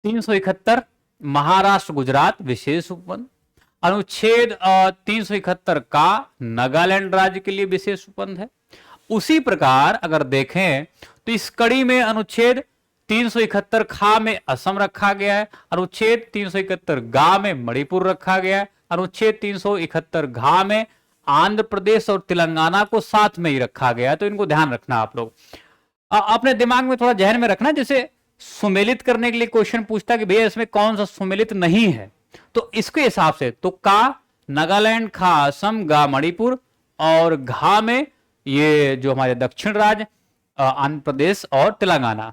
371 महाराष्ट्र गुजरात विशेष उपबंध, अनुच्छेद 371 का नागालैंड राज्य के लिए विशेष उपबंध है। उसी प्रकार अगर देखें तो इस कड़ी में अनुच्छेद 371 खा में असम रखा गया है, अनुच्छेद 371 गा में मणिपुर रखा गया है, अनुच्छेद 371 घा में आंध्र प्रदेश और तेलंगाना को साथ में ही रखा गया है। तो इनको ध्यान रखना आप लोग अपने दिमाग में थोड़ा जहन में रखना। जैसे सुमेलित करने के लिए क्वेश्चन पूछता कि भैया इसमें कौन सा सुमेलित नहीं है, तो इसके हिसाब से तो का नागालैंड, खा असम, गा मणिपुर और घा में ये जो हमारे दक्षिण राज्य आंध्र प्रदेश और तेलंगाना।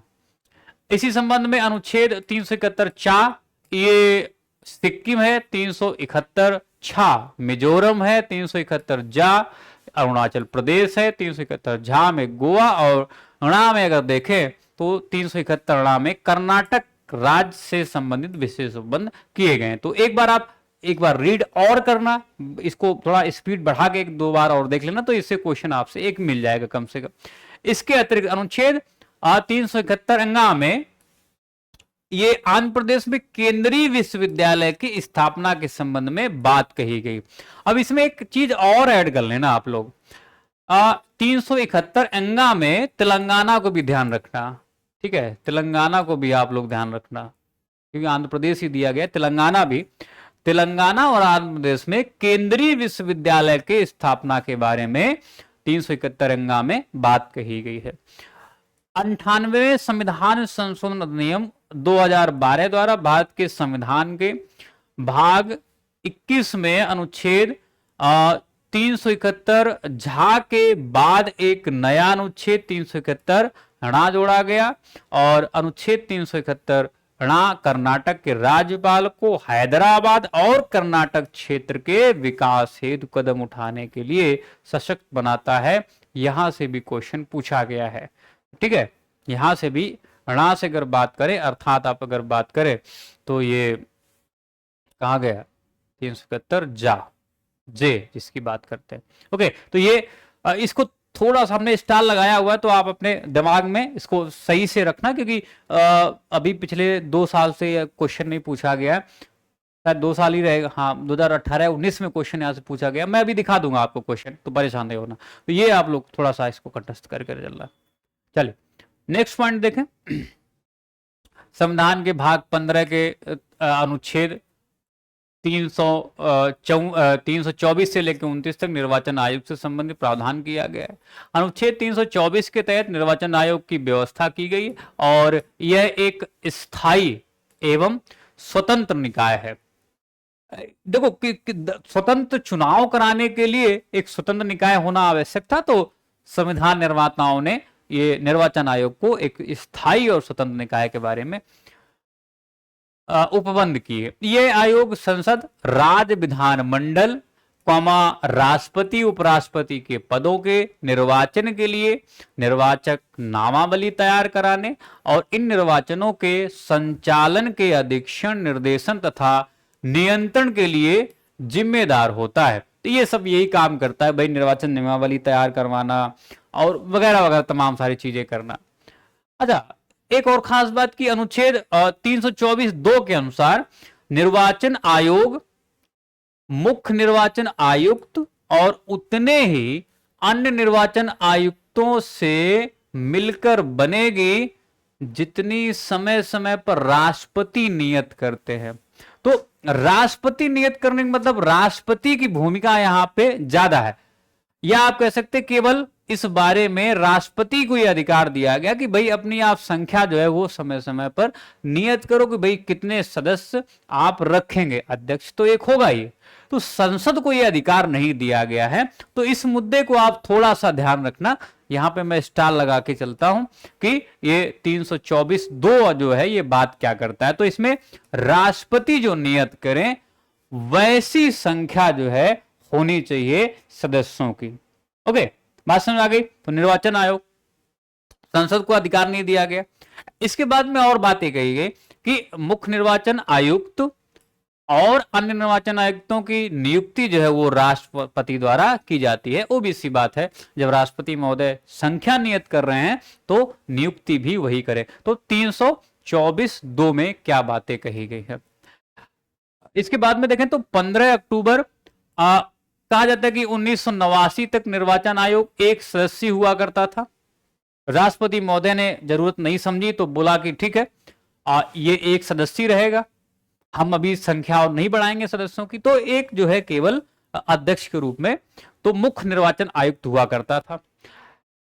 इसी संबंध में अनुच्छेद 371 चा ये सिक्किम है, 371 छा मिजोरम है, 371 जा अरुणाचल प्रदेश है, 371 झा में गोवा और णा में अगर देखें तो 371 णा में कर्नाटक राज्य से संबंधित विशेष उपबंध किए गए। तो एक बार रीड और करना, इसको थोड़ा स्पीड बढ़ा के एक दो बार और देख लेना, तो इससे क्वेश्चन आपसे एक मिल जाएगा कम से कम। इसके अतिरिक्त अनुच्छेद 371 में ये आंध्र प्रदेश में केंद्रीय विश्वविद्यालय की स्थापना के संबंध में बात कही गई। अब इसमें एक चीज और ऐड कर लेना आप लोग, 371 में तेलंगाना को भी ध्यान रखना, ठीक है, तेलंगाना को भी आप लोग ध्यान रखना क्योंकि आंध्र प्रदेश ही दिया गया, तेलंगाना भी। तेलंगाना और आंध्र प्रदेश में केंद्रीय विश्वविद्यालय के स्थापना के बारे में 371 में बात कही गई है। 98वें संविधान संशोधन अधिनियम 2012 द्वारा भारत के संविधान के भाग 21 में अनुच्छेद 371 झा के बाद एक नया अनुच्छेद 371 णा जोड़ा गया और अनुच्छेद 371 णा कर्नाटक के राज्यपाल को हैदराबाद और कर्नाटक क्षेत्र के विकास हेतु कदम उठाने के लिए सशक्त बनाता है। यहां से भी क्वेश्चन पूछा गया है, ठीक है। यहां से भी णा से अगर बात करें, अर्थात आप अगर बात करें तो ये कहा गया 371 जे जिसकी बात करते हैं। ओके, तो ये इसको थोड़ा सा हमने स्टार लगाया हुआ है, तो आप अपने दिमाग में इसको सही से रखना, क्योंकि अभी पिछले 2 साल से क्वेश्चन नहीं पूछा गया है, शायद 2 साल ही रहेगा। हाँ, 2018-19 में क्वेश्चन यहाँ से पूछा गया। मैं अभी दिखा दूंगा आपको क्वेश्चन, तो परेशान नहीं होना। तो ये आप लोग थोड़ा सा इसको कंटेस्ट करके चल रहा। चलिए नेक्स्ट पॉइंट देखें। संविधान के भाग 15 के अनुच्छेद 324 से लेकर 29 तक निर्वाचन आयोग से संबंधित प्रावधान किया गया है। अनुच्छेद 324 के तहत निर्वाचन आयोग की व्यवस्था की गई और यह एक स्थायी एवं स्वतंत्र निकाय है। देखो कि स्वतंत्र चुनाव कराने के लिए एक स्वतंत्र निकाय होना आवश्यक था, तो संविधान निर्माताओं ने ये निर्वाचन आयोग को एक स्थायी और स्वतंत्र निकाय के बारे में उपबंध किए। ये आयोग संसद, राज्य विधानमंडल, राष्ट्रपति उपराष्ट्रपति के पदों के निर्वाचन के लिए निर्वाचक नामावली तैयार कराने और इन निर्वाचनों के संचालन के अधीक्षण, निर्देशन तथा नियंत्रण के लिए जिम्मेदार होता है। तो ये सब यही काम करता है भाई, निर्वाचन नियमावली तैयार करवाना और वगैरह वगैरह तमाम सारी चीजें करना। अच्छा, एक और खास बात की अनुच्छेद 324(2) के अनुसार निर्वाचन आयोग मुख्य निर्वाचन आयुक्त और उतने ही अन्य निर्वाचन आयुक्तों से मिलकर बनेगी जितनी समय समय पर राष्ट्रपति नियत करते हैं। तो राष्ट्रपति नियत करने का मतलब राष्ट्रपति की भूमिका यहां पे ज्यादा है, या आप कह सकते केवल इस बारे में राष्ट्रपति को यह अधिकार दिया गया कि भाई अपनी आप संख्या जो है वो समय समय पर नियत करो कि भाई कितने सदस्य आप रखेंगे। अध्यक्ष तो एक होगा ही, तो संसद को यह अधिकार नहीं दिया गया है। तो इस मुद्दे को आप थोड़ा सा ध्यान रखना। यहां पे मैं स्टार लगा के चलता हूं कि ये 324(2) जो है ये बात क्या करता है। तो इसमें राष्ट्रपति जो नियत करें वैसी संख्या जो है होनी चाहिए सदस्यों की। ओके, बात समझ आ गई। तो निर्वाचन आयोग, संसद को अधिकार नहीं दिया गया। इसके बाद में और बातें कही गई कि मुख्य निर्वाचन आयुक्त और अन्य निर्वाचन आयुक्तों की नियुक्ति जो है वो राष्ट्रपति द्वारा की जाती है। वो भी सी बात है, जब राष्ट्रपति महोदय संख्या नियत कर रहे हैं तो नियुक्ति भी वही करे। तो 324(2) में क्या बातें कही गई है। इसके बाद में देखें तो 15 अक्टूबर कहा जाता है कि 1989 तक निर्वाचन आयोग एक सदस्य हुआ करता था। राष्ट्रपति महोदय ने जरूरत नहीं समझी तो बोला कि ठीक है ये एक सदस्य रहेगा, हम अभी संख्या और नहीं बढ़ाएंगे सदस्यों की। तो एक जो है केवल अध्यक्ष के रूप में तो मुख्य निर्वाचन आयुक्त हुआ करता था।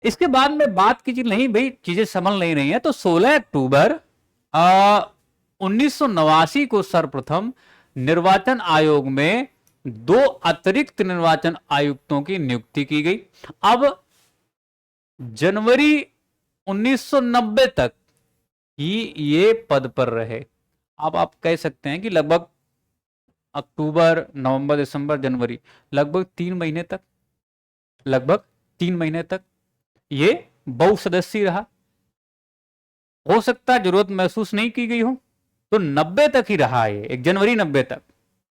इसके बाद में बात की नहीं भाई, चीजें संभल नहीं रही है, तो 16 अक्टूबर 1989 को सर्वप्रथम निर्वाचन आयोग में 2 अतिरिक्त निर्वाचन आयुक्तों की नियुक्ति की गई। अब जनवरी 1990 तक ही ये पद पर रहे। अब आप कह सकते हैं कि लगभग अक्टूबर, नवंबर, दिसंबर, जनवरी, लगभग 3 महीने तक ये बहुसदस्यीय रहा। हो सकता है जरूरत महसूस नहीं की गई हो, तो 90 तक ही रहा ये, 1 जनवरी 90 तक,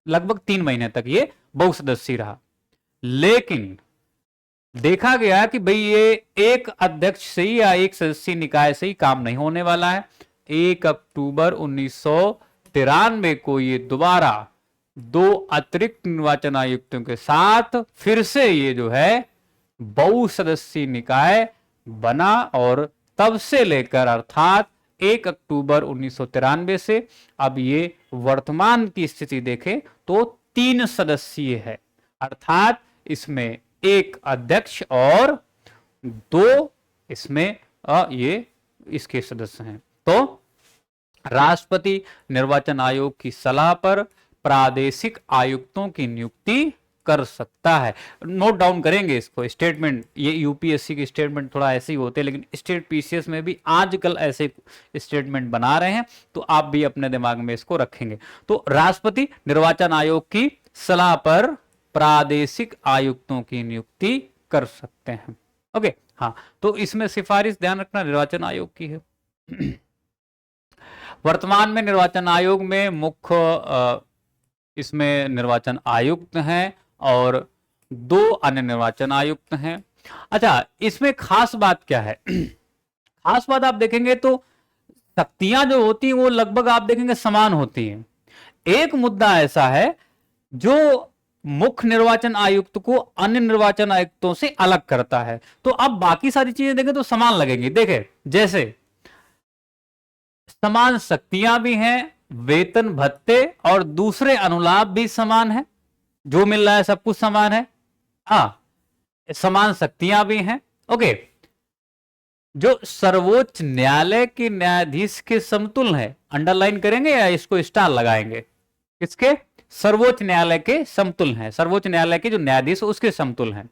लगभग 3 महीने तक ये बहुसदस्यीय रहा। लेकिन देखा गया कि भाई ये एक अध्यक्ष से ही या एक सदस्यीय निकाय से ही काम नहीं होने वाला है। 1 अक्टूबर 1993 को ये दोबारा 2 अतिरिक्त निर्वाचन आयुक्तों के साथ फिर से ये जो है बहुसदस्यीय निकाय बना और तब से लेकर अर्थात 1 अक्टूबर 1993 से अब ये वर्तमान की स्थिति देखें तो 3 सदस्यीय है, अर्थात इसमें 1 अध्यक्ष और 2 इसमें ये इसके सदस्य हैं। तो राष्ट्रपति निर्वाचन आयोग की सलाह पर प्रादेशिक आयुक्तों की नियुक्ति कर सकता है। नोट डाउन करेंगे इसको, स्टेटमेंट, ये यूपीएससी के स्टेटमेंट थोड़ा ऐसे ही होते हैं, लेकिन स्टेट पीसीएस में भी आजकल ऐसे स्टेटमेंट बना रहे हैं, तो आप भी अपने दिमाग में इसको रखेंगे। तो राष्ट्रपति निर्वाचन आयोग की सलाह पर प्रादेशिक आयुक्तों की नियुक्ति कर सकते हैं। ओके, हाँ, तो इसमें सिफारिश ध्यान रखना निर्वाचन आयोग की है। वर्तमान में निर्वाचन आयोग में मुख्य इसमें निर्वाचन आयुक्त हैं और 2 अन्य निर्वाचन आयुक्त हैं। अच्छा, इसमें खास बात क्या है? खास बात आप देखेंगे तो शक्तियां जो होती हैं वो लगभग आप देखेंगे समान होती हैं। एक मुद्दा ऐसा है जो मुख्य निर्वाचन आयुक्त को अन्य निर्वाचन आयुक्तों से अलग करता है। तो अब बाकी सारी चीजें देखें तो समान लगेंगी। देखें, जैसे समान शक्तियां भी हैं, वेतन भत्ते और दूसरे अनुलाभ भी समान है, जो मिल रहा है सब कुछ समान है। समान शक्तियां भी हैं। ओके, जो सर्वोच्च न्यायालय के न्यायाधीश के समतुल्य है, अंडरलाइन करेंगे या इसको स्टार लगाएंगे? किसके? सर्वोच्च न्यायालय के समतुल्य हैं, सर्वोच्च न्यायालय के जो न्यायाधीश उसके समतुल्य हैं।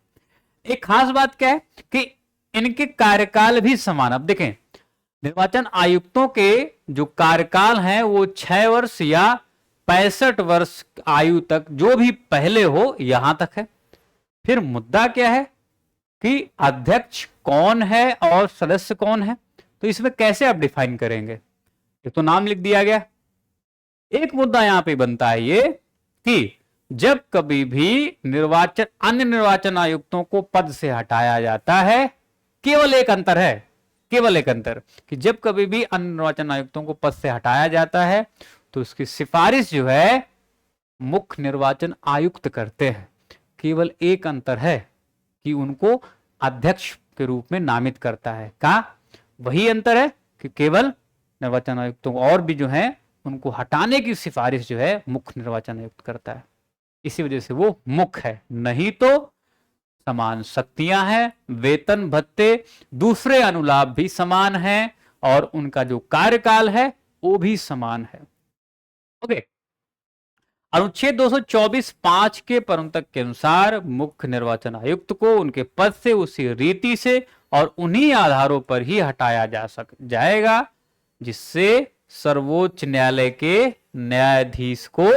एक खास बात क्या है कि इनके कार्यकाल भी समान। अब देखें, निर्वाचन आयुक्तों के जो कार्यकाल हैं वो 6 वर्ष या 65 वर्ष आयु तक, जो भी पहले हो, यहां तक है। फिर मुद्दा क्या है कि अध्यक्ष कौन है और सदस्य कौन है, तो इसमें कैसे आप डिफाइन करेंगे? ये तो नाम लिख दिया गया। एक मुद्दा यहां पे बनता है ये कि जब कभी भी अन्य निर्वाचन आयुक्तों को पद से हटाया जाता है, केवल एक अंतर है, केवल एक अंतर कि जब कभी भी अन्य निर्वाचन आयुक्तों को पद से हटाया जाता है तो उसकी सिफारिश जो है मुख्य निर्वाचन आयुक्त करते हैं। केवल एक अंतर है कि उनको अध्यक्ष के रूप में नामित करता है। कहा? वही अंतर है कि केवल निर्वाचन आयुक्तों और भी जो है उनको हटाने की सिफारिश जो है मुख्य निर्वाचन आयुक्त करता है। इसी वजह से वो मुख्य है, नहीं तो समान शक्तियां हैं, वेतन भत्ते, दूसरे अनुलाभ भी समान हैं और उनका जो कार्यकाल है वो भी समान है। ओके, अनुच्छेद 224(5) के प्रवर्तक के अनुसार मुख्य निर्वाचन आयुक्त को उनके पद से उसी रीति से और उन्हीं आधारों पर ही हटाया जाएगा जिससे सर्वोच्च न्यायालय के न्यायाधीश को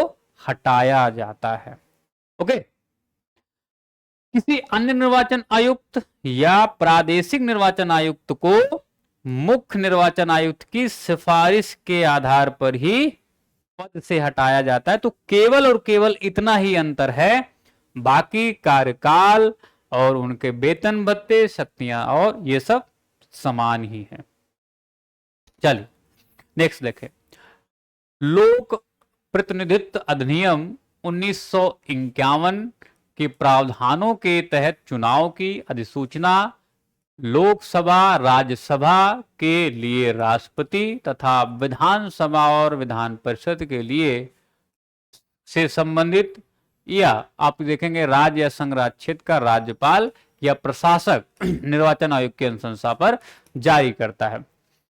हटाया जाता है। ओके, किसी अन्य निर्वाचन आयुक्त या प्रादेशिक निर्वाचन आयुक्त को मुख्य निर्वाचन आयुक्त की सिफारिश के आधार पर ही पद से हटाया जाता है। तो केवल और केवल इतना ही अंतर है, बाकी कार्यकाल और उनके वेतन भत्ते, शक्तियां और ये सब समान ही हैं। चलिए नेक्स्ट देखें, लोक प्रतिनिधित्व अधिनियम 1951 के प्रावधानों के तहत चुनाव की अधिसूचना लोकसभा, राज्यसभा के लिए राष्ट्रपति तथा विधानसभा और विधान परिषद के लिए से संबंधित, या आप देखेंगे राज्य या संघ राज्य क्षेत्र का राज्यपाल या प्रशासक निर्वाचन आयोग की अनुशंसा पर जारी करता है।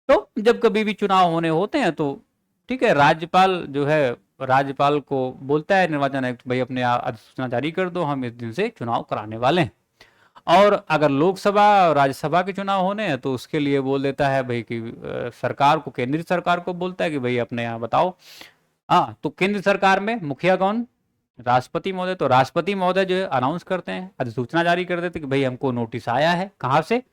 तो जब कभी भी चुनाव होने होते हैं तो ठीक है, राज्यपाल जो है राज्यपाल को बोलता है निर्वाचन आयुक्त, भाई अपने अधिसूचना जारी कर दो, हम इस दिन से चुनाव कराने वाले हैं। और अगर लोकसभा और राज्यसभा के चुनाव होने हैं तो उसके लिए बोल देता है भाई कि सरकार को, केंद्रीय सरकार को बोलता है कि भाई अपने यहाँ बताओ। तो केंद्र सरकार में मुखिया कौन? राष्ट्रपति महोदय। तो राष्ट्रपति महोदय जो है अनाउंस करते हैं, अधिसूचना जारी कर देते कि भाई हमको नोटिस आया है, कहाँ से?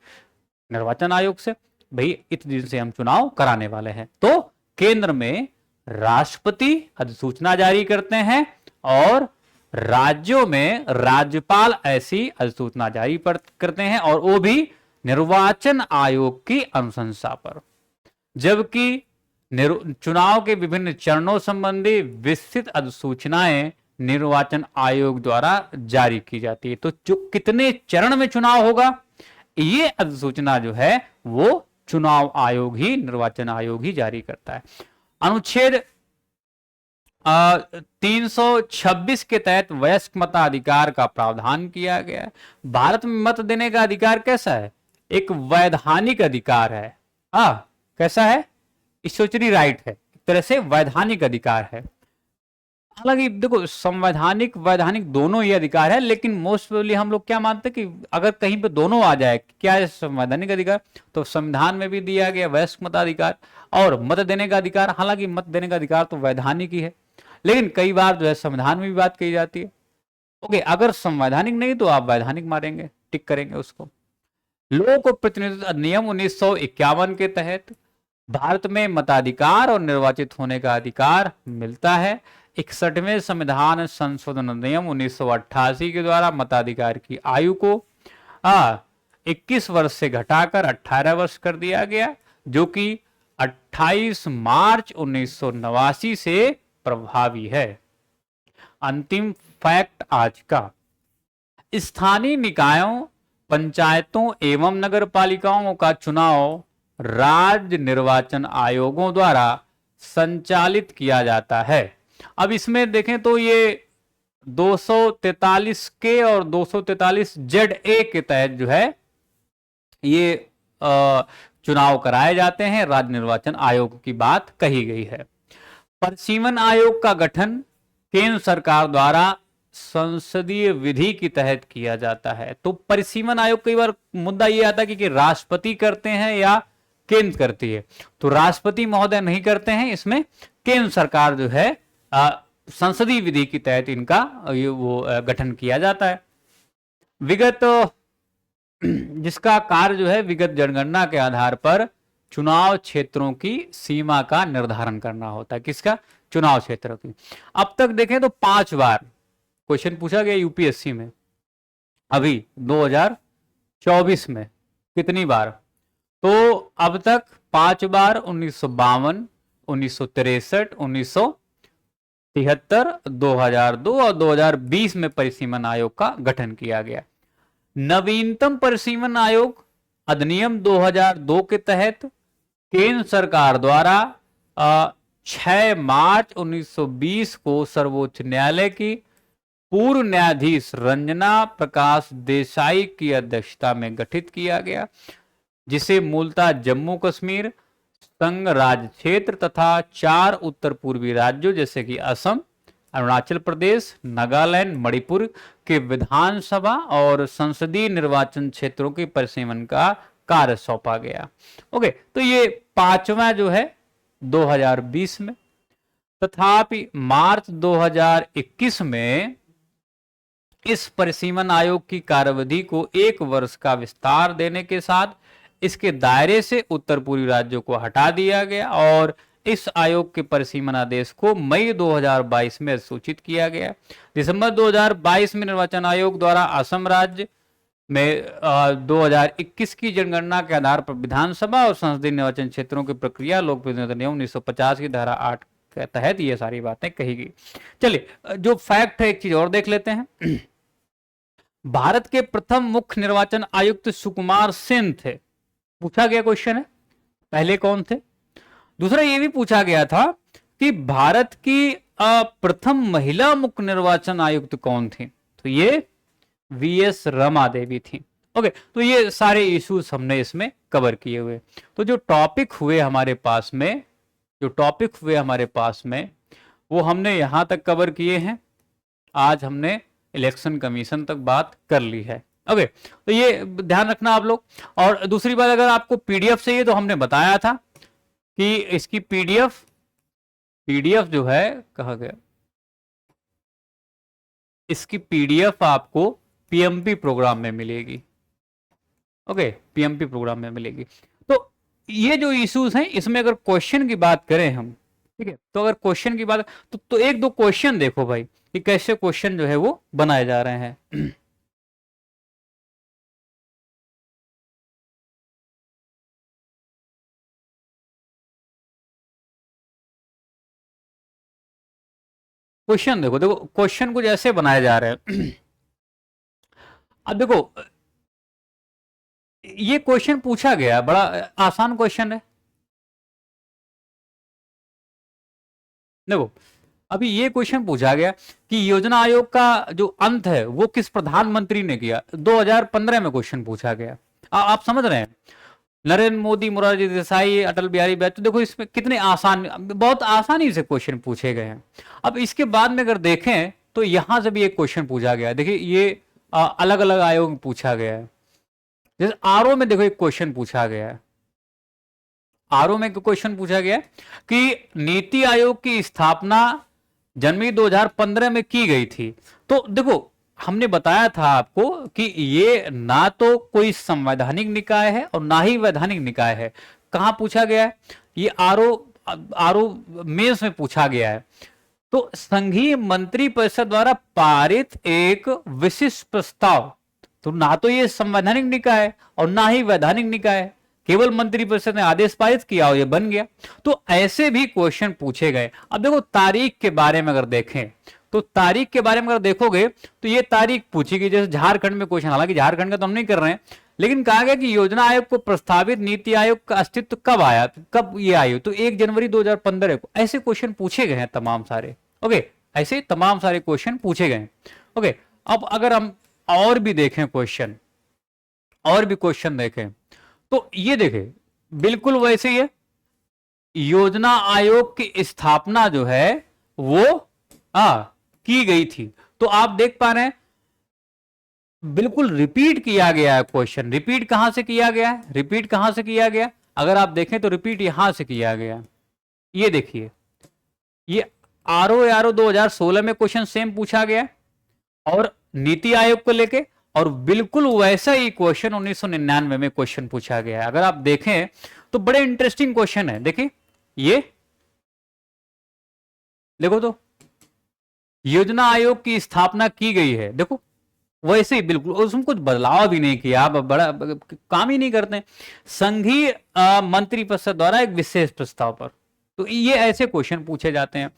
निर्वाचन आयोग से, भाई इस दिन से हम चुनाव कराने वाले हैं। तो केंद्र में राष्ट्रपति अधिसूचना जारी करते हैं और राज्यों में राज्यपाल ऐसी अधिसूचना जारी करते हैं, और वो भी निर्वाचन आयोग की अनुशंसा पर। जबकि चुनाव के विभिन्न चरणों संबंधी विस्तृत अधिसूचनाएं निर्वाचन आयोग द्वारा जारी की जाती है। तो जो कितने चरण में चुनाव होगा, ये अधिसूचना जो है वो चुनाव आयोग ही, निर्वाचन आयोग ही जारी करता है। अनुच्छेद 326 के तहत वयस्क मताधिकार का प्रावधान किया गया है। भारत में मत देने का अधिकार कैसा है? एक वैधानिक अधिकार है। कैसा है? स्टैट्यूटरी राइट है, एक तरह से वैधानिक अधिकार है। हालांकि देखो, संवैधानिक वैधानिक दोनों ही अधिकार है, लेकिन मोस्ट प्रोबेबली हम लोग क्या मानते हैं कि अगर कहीं पे दोनों आ जाए, क्या है संवैधानिक अधिकार, तो संविधान में भी दिया गया वयस्क मताधिकार और मत देने का अधिकार। हालांकि मत देने का अधिकार तो वैधानिक ही है, लेकिन कई बार जो है संविधान में भी बात कही जाती है। ओके, अगर संवैधानिक नहीं तो आप वैधानिक मारेंगे, टिक करेंगे उसको। लोक प्रतिनिधित्व अधिनियम 1951 के तहत भारत में मताधिकार और निर्वाचित होने का अधिकार मिलता है। 61वें संविधान संशोधन अधिनियम 1988 के द्वारा मताधिकार की आयु को 21 वर्ष से घटाकर 18 वर्ष कर दिया गया, जो कि 28 मार्च 1989 से प्रभावी है। अंतिम फैक्ट आज का, स्थानीय निकायों, पंचायतों एवं नगर पालिकाओं का चुनाव राज्य निर्वाचन आयोगों द्वारा संचालित किया जाता है। अब इसमें देखें तो ये 243 के और 243 ZA के तहत जो है ये चुनाव कराए जाते हैं, राज्य निर्वाचन आयोग की बात कही गई है। परिसीमन आयोग का गठन केंद्र सरकार द्वारा संसदीय विधि के तहत किया जाता है। तो परिसीमन आयोग, कई बार मुद्दा ये आता है कि राष्ट्रपति करते हैं या केंद्र करती है, तो राष्ट्रपति महोदय नहीं करते हैं, इसमें केंद्र सरकार जो है संसदीय विधि के तहत इनका वो गठन किया जाता है। विगत जिसका कार्य जो है विगत जनगणना के आधार पर चुनाव क्षेत्रों की सीमा का निर्धारण करना होता है। किसका? चुनाव क्षेत्रों की। अब तक देखें तो 5 बार क्वेश्चन पूछा गया यूपीएससी में। अभी 2024 में कितनी बार? तो अब तक 5 बार 1952, 1963, 1973, 2002 और 2020 में परिसीमन आयोग का गठन किया गया। नवीनतम परिसीमन आयोग अधिनियम 2002 के तहत केंद्र सरकार द्वारा 6 मार्च 1920 को सर्वोच्च न्यायालय की पूर्व न्यायाधीश रंजना प्रकाश देसाई की अध्यक्षता में गठित किया गया, जिसे मूलतः जम्मू कश्मीर संघ राज्य क्षेत्र तथा 4 उत्तर पूर्वी राज्यों जैसे कि असम, अरुणाचल प्रदेश, नागालैंड, मणिपुर के विधानसभा और संसदीय निर्वाचन क्षेत्रों के परिसीमन का कार्य सौंपा गया। ओके, तो ये 5वां जो है 2020 में। तथापि मार्च 2021 में इस परिसीमन आयोग की कार्यविधि को 1 वर्ष का विस्तार देने के साथ इसके दायरे से उत्तर पूर्वी राज्यों को हटा दिया गया और इस आयोग के परिसीमन आदेश को मई 2022 में सूचित किया गया। दिसंबर 2022 में निर्वाचन आयोग द्वारा असम राज्य में 2021 की जनगणना के आधार पर विधानसभा और संसदीय निर्वाचन क्षेत्रों की प्रक्रिया लोक प्रतिनिधित्व अधिनियम 1950 की धारा 8 के तहत ये सारी बातें कही गई। चलिए, जो फैक्ट है एक चीज और देख लेते हैं। भारत के प्रथम मुख्य निर्वाचन आयुक्त सुकुमार सेन थे। पूछा गया क्वेश्चन है, पहले कौन थे? दूसरा ये भी पूछा गया था कि भारत की प्रथम महिला मुख्य निर्वाचन आयुक्त कौन थी? तो ये वीएस रमा देवी थी। ओके, तो ये सारे इश्यूज हमने इसमें कवर किए हुए। तो जो टॉपिक हुए हमारे पास में वो हमने यहां तक कवर किए हैं। आज हमने इलेक्शन कमीशन तक बात कर ली है। ओके, तो ये ध्यान रखना आप लोग। और दूसरी बात, अगर आपको पीडीएफ चाहिए तो हमने बताया था कि इसकी पीडीएफ जो है कहा गया, इसकी पीडीएफ आपको पीएमपी प्रोग्राम में मिलेगी। ओके, पीएमपी प्रोग्राम में मिलेगी। तो ये जो इश्यूज हैं इसमें अगर क्वेश्चन की बात करें हम, ठीक है, तो अगर क्वेश्चन की बात तो 1-2 क्वेश्चन देखो भाई कि कैसे क्वेश्चन जो है वो बनाए जा रहे हैं। क्वेश्चन देखो क्वेश्चन कुछ ऐसे बनाए जा रहे हैं। अब देखो, ये क्वेश्चन पूछा गया, बड़ा आसान क्वेश्चन है। देखो अभी ये क्वेश्चन पूछा गया कि योजना आयोग का जो अंत है वो किस प्रधानमंत्री ने किया। 2015 में क्वेश्चन पूछा गया। आप समझ रहे हैं, नरेंद्र मोदी, मोरारजी देसाई, अटल बिहारी वाजपेयी। तो देखो इसमें कितने आसान, बहुत आसानी से क्वेश्चन पूछे गए हैं। अब इसके बाद में अगर देखें तो यहां से भी एक क्वेश्चन पूछा गया। देखिए ये अलग अलग आयोग में पूछा गया है। जैसे आरओ में देखो एक क्वेश्चन पूछा गया है, आरओ में क्वेश्चन पूछा गया कि नीति आयोग की स्थापना जनवरी 2015 में की गई थी। तो देखो हमने बताया था आपको कि ये ना तो कोई संवैधानिक निकाय है और ना ही वैधानिक निकाय है। कहां पूछा गया है? ये आरओ मेंस में पूछा गया है। तो संघीय मंत्री परिषद द्वारा पारित एक विशिष्ट प्रस्ताव, तो ना तो ये संवैधानिक निकाय है और ना ही वैधानिक निकाय है, केवल मंत्रिपरिषद ने आदेश पारित किया और ये बन गया। तो ऐसे भी क्वेश्चन पूछे गए। अब देखो तारीख के बारे में अगर देखें तो तारीख के बारे में अगर देखोगे तो ये तारीख पूछी गई। जैसे झारखंड में क्वेश्चन, हालांकि झारखंड का तो हम नहीं कर रहे हैं, लेकिन कहा गया कि योजना आयोग को प्रस्तावित नीति आयोग का अस्तित्व कब आया, कब ये आई, तो 1 जनवरी 2015 को। ऐसे क्वेश्चन पूछे गए हैं तमाम सारे। ओके, ऐसे तमाम सारे क्वेश्चन पूछे गए। ओके, अब अगर हम और भी देखें क्वेश्चन, और भी क्वेश्चन देखें तो ये देखें बिल्कुल वैसे ही है। योजना आयोग की स्थापना जो है वो की गई थी। तो आप देख पा रहे हैं बिल्कुल रिपीट किया गया है क्वेश्चन। रिपीट कहां से किया गया है? रिपीट कहां से किया गया? अगर आप देखें तो रिपीट यहां से किया गया। ये देखिए, ये आरओ 2016 में क्वेश्चन सेम पूछा गया और नीति आयोग को लेके, और बिल्कुल वैसा ही क्वेश्चन 1999 में क्वेश्चन पूछा गया है। अगर आप देखें तो बड़े इंटरेस्टिंग क्वेश्चन है। देखिए ये देखो, तो योजना आयोग की स्थापना की गई है, देखो वैसे ही बिल्कुल, उसमें कुछ बदलाव भी नहीं किया, आप बड़ा काम ही नहीं करते। संघीय मंत्रिपरिषद द्वारा एक विशेष प्रस्ताव पर। तो ये ऐसे क्वेश्चन पूछे जाते हैं।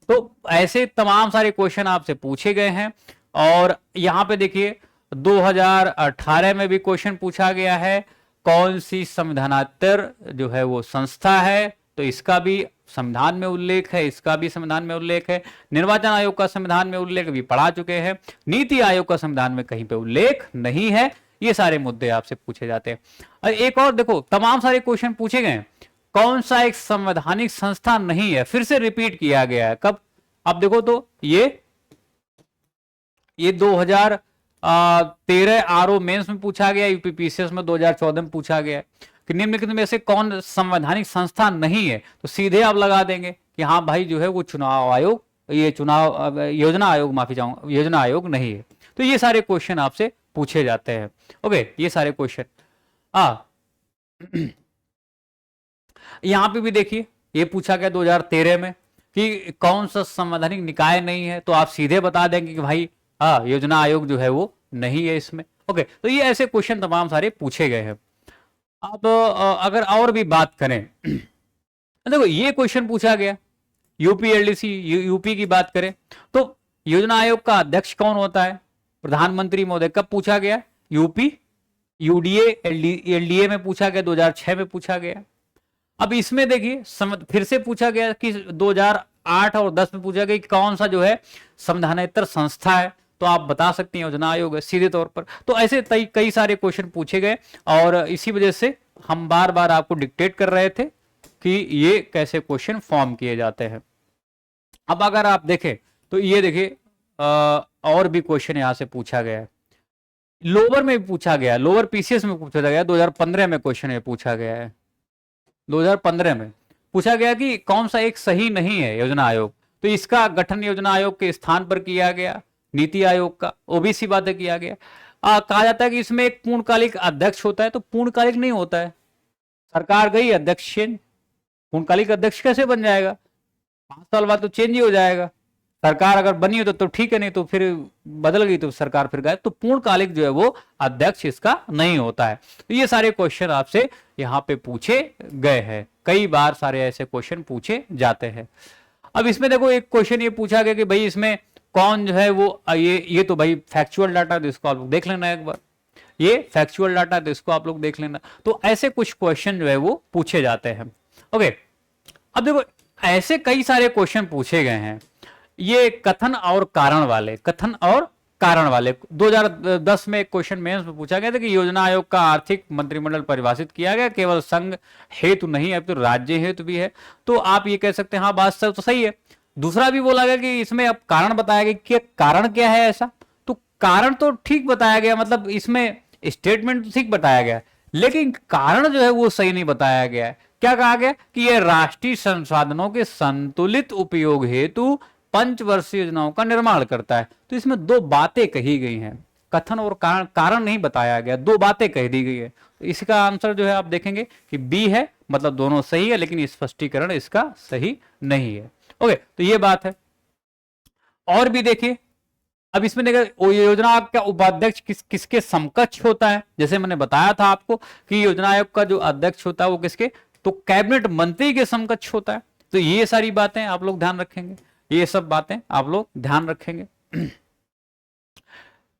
तो ऐसे तमाम सारे क्वेश्चन आपसे पूछे गए हैं। और यहां पे देखिए 2018 में भी क्वेश्चन पूछा गया है, कौन सी संविधानात्तर जो है वो संस्था है, तो इसका भी संविधान में उल्लेख है, इसका भी संविधान में उल्लेख है। निर्वाचन आयोग का संविधान में उल्लेख भी पढ़ा चुके हैं। नीति आयोग का संविधान में कहीं पे उल्लेख नहीं है। ये सारे मुद्दे आपसे पूछे जाते हैं। और एक और देखो, तमाम सारे क्वेश्चन पूछे गए, कौन सा एक संवैधानिक संस्था नहीं है, फिर से रिपीट किया गया है। कब? अब देखो तो ये 2013 आरओ मेंस में पूछा गया, यूपीपीसीएस में 2014 में पूछा गया कि निम्नलिखित में से कौन संवैधानिक संस्था नहीं है। तो सीधे आप लगा देंगे कि हाँ भाई जो है वो चुनाव आयोग, ये चुनाव योजना आयोग, माफी चाहूंगा, योजना आयोग नहीं है। तो ये सारे क्वेश्चन आपसे पूछे जाते हैं। ओके, ये सारे क्वेश्चन यहां पे भी देखिए, ये पूछा गया 2013 में कि कौन सा संवैधानिक निकाय नहीं है, तो आप सीधे बता देंगे कि भाई योजना आयोग जो है वो नहीं है इसमें। ओके, तो ये ऐसे क्वेश्चन तमाम सारे पूछे गए हैं। अब अगर और भी बात करें देखो ये क्वेश्चन पूछा गया, यूपी एलडीसी, यूपी की बात करें तो योजना आयोग का अध्यक्ष कौन होता है? प्रधानमंत्री महोदय। कब पूछा गया? यूपी, यूडीए, एलडीए में पूछा गया, 2006 में पूछा गया। अब इसमें देखिए फिर से पूछा गया कि 2008 और 10 में पूछा गया कि कौन सा जो है संवैधानेतर संस्था है, तो आप बता सकते हैं योजना आयोग है सीधे तौर पर। तो ऐसे कई सारे क्वेश्चन पूछे गए और इसी वजह से हम बार बार आपको डिक्टेट कर रहे थे कि ये कैसे क्वेश्चन फॉर्म किए जाते हैं। अब अगर आप देखें तो ये देखिए और भी क्वेश्चन यहां से पूछा गया है। लोअर में भी पूछा गया, लोअर पीसीएस में पूछा गया, 2015 में क्वेश्चन ये पूछा गया है। 2015 में पूछा गया कि कौन सा एक सही नहीं है योजना आयोग, तो इसका गठन योजना आयोग के स्थान पर किया गया, नीति आयोग का। ओबीसी बातें किया गया। कहा जाता है कि इसमें एक पूर्णकालिक अध्यक्ष होता है, तो पूर्णकालिक नहीं होता है। सरकार गई, अध्यक्ष चेंज, पूर्णकालिक अध्यक्ष कैसे बन जाएगा? 5 साल बाद तो चेंज ही हो जाएगा। सरकार अगर बनी हो तो ठीक है, नहीं तो फिर बदल गई तो सरकार फिर गए, तो पूर्णकालिक जो है वो अध्यक्ष इसका नहीं होता है। तो ये सारे क्वेश्चन आपसे यहाँ पे पूछे गए हैं, कई बार सारे ऐसे क्वेश्चन पूछे जाते हैं। अब इसमें देखो एक क्वेश्चन ये पूछा गया कि भाई इसमें कौन जो है वो ये तो भाई फैक्चुअल डाटा, इसको आप देख लेना एक बार। ये फैक्चुअल डाटा, तो इसको आप लोग देख लेना। तो ऐसे कुछ क्वेश्चन जो है वो पूछे जाते हैं। ओके, अब देखो ऐसे कई सारे क्वेश्चन पूछे गए हैं, ये कथन और कारण वाले, कथन और कारण वाले। 2010 में एक क्वेश्चन मेंस में पूछा गया था कि योजना आयोग का आर्थिक मंत्रिमंडल परिभाषित किया गया, केवल संघ हेतु नहीं, अब तो राज्य हेतु भी है। तो आप ये कह सकते हैं हाँ बात सब तो सही है। दूसरा भी बोला गया कि इसमें अब कारण बताया गया कि कारण क्या है ऐसा, तो कारण तो ठीक बताया गया, मतलब इसमें स्टेटमेंट तो ठीक बताया गया, लेकिन कारण जो है वो सही नहीं बताया गया है। क्या कहा गया कि यह राष्ट्रीय संसाधनों के संतुलित उपयोग हेतु पंचवर्षीय योजनाओं का निर्माण करता है। तो इसमें दो बातें कही गई हैं, कथन और कारण, कारण नहीं बताया गया, दो बातें कह दी गई है। तो इसका आंसर जो है आप देखेंगे कि बी है, मतलब दोनों सही है, लेकिन स्पष्टीकरण इसका सही नहीं है। ओके, तो ये बात है। और भी देखिए, अब इसमें देखिए योजना का उपाध्यक्ष किसके समकक्ष होता है। जैसे मैंने बताया था आपको कि योजना आयोग का जो अध्यक्ष होता है वो किसके, तो कैबिनेट मंत्री के समकक्ष होता है। तो ये सारी बातें आप लोग ध्यान रखेंगे, ये सब बातें आप लोग ध्यान रखेंगे।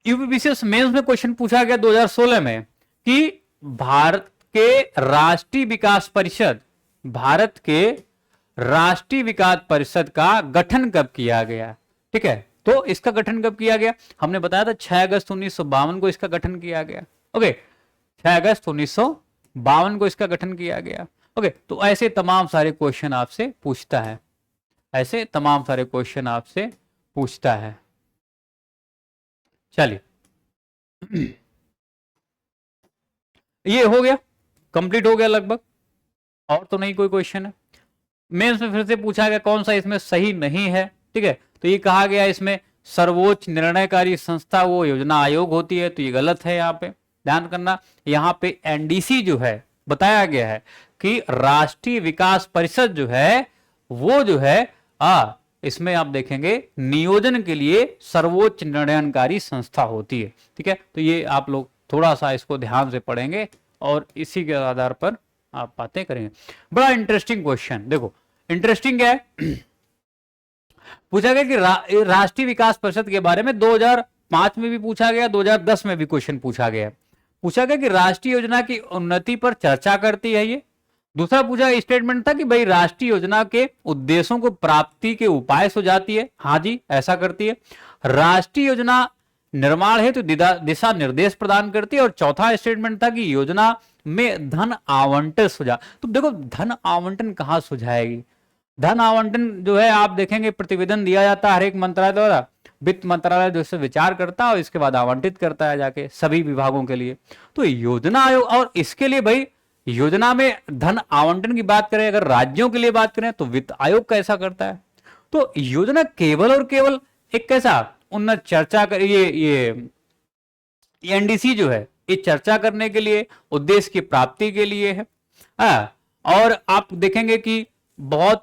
यूपीपीसीएस मेंस में क्वेश्चन पूछा गया 2016 में कि भारत के राष्ट्रीय विकास परिषद, भारत के राष्ट्रीय विकास परिषद का गठन कब किया गया। ठीक है, तो इसका गठन कब किया गया, हमने बताया था 6 अगस्त 1952 को इसका गठन किया गया। ओके, 6 अगस्त 1952 को इसका गठन किया गया। ओके, तो ऐसे तमाम सारे क्वेश्चन आपसे पूछता है, ऐसे तमाम सारे क्वेश्चन आपसे पूछता है। चलिए, ये हो गया, कंप्लीट हो गया लगभग, और तो नहीं कोई क्वेश्चन है। मेंस में फिर से पूछा गया कौन सा इसमें सही नहीं है। ठीक है, तो ये कहा गया इसमें सर्वोच्च निर्णयकारी संस्था वो योजना आयोग होती है, तो ये गलत है। यहाँ पे ध्यान करना, यहाँ पे एनडीसी जो है बताया गया है कि राष्ट्रीय विकास परिषद जो है वो जो है इसमें आप देखेंगे नियोजन के लिए सर्वोच्च निर्णयकारी संस्था होती है। ठीक है, तो ये आप लोग थोड़ा सा इसको ध्यान से पढ़ेंगे और इसी के आधार पर आप बातें करेंगे। बड़ा इंटरेस्टिंग क्वेश्चन, देखो इंटरेस्टिंग क्या है, पूछा गया कि राष्ट्रीय विकास परिषद के बारे में 2005 में भी पूछा गया, 2010 में भी क्वेश्चन पूछा गया। पूछा गया कि राष्ट्रीय योजना की उन्नति पर चर्चा करती है ये। दूसरा पूछा स्टेटमेंट था कि भाई राष्ट्रीय योजना के उद्देश्यों को प्राप्ति के उपाय सुझाती है, हाँ जी ऐसा करती है। राष्ट्रीय योजना निर्माण हेतु दिशा निर्देश प्रदान करती है। और चौथा स्टेटमेंट था कि योजना में धन आवंटन सुझा। तो देखो धन आवंटन कहाँ सुझाएगी, धन आवंटन जो है आप देखेंगे प्रतिवेदन दिया जाता है हर एक मंत्रालय द्वारा, वित्त मंत्रालय जो से विचार करता है और इसके बाद आवंटित करता है जाके सभी विभागों के लिए। तो योजना आयोग, और इसके लिए भाई योजना में धन आवंटन की बात करें, अगर राज्यों के लिए बात करें तो वित्त आयोग कैसा करता है। तो योजना केवल और केवल एक कैसा उन्नत चर्चा कर, ये एनडीसी जो है ये चर्चा करने के लिए, उद्देश्य की प्राप्ति के लिए है। और आप देखेंगे कि बहुत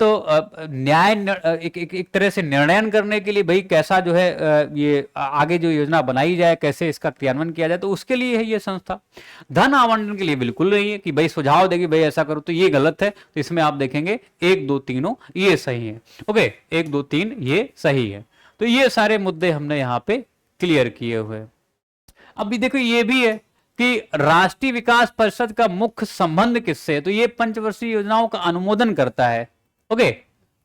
न्याय एक तरह से निर्णयन करने के लिए भाई कैसा जो है ये आगे जो योजना बनाई जाए, कैसे इसका क्रियान्वयन किया जाए, तो उसके लिए है ये संस्था। धन आवंटन के लिए बिल्कुल नहीं है कि भाई सुझाव देगी भाई ऐसा करो, तो ये गलत है। तो इसमें आप देखेंगे 1 2 3 ये सही है। ओके, 1 2 3 ये सही है। तो ये सारे मुद्दे हमने यहाँ पे क्लियर किए हुए। अब भी देखो ये भी है कि राष्ट्रीय विकास परिषद का मुख्य संबंध किससे है, तो ये पंचवर्षीय योजनाओं का अनुमोदन करता है। ओके,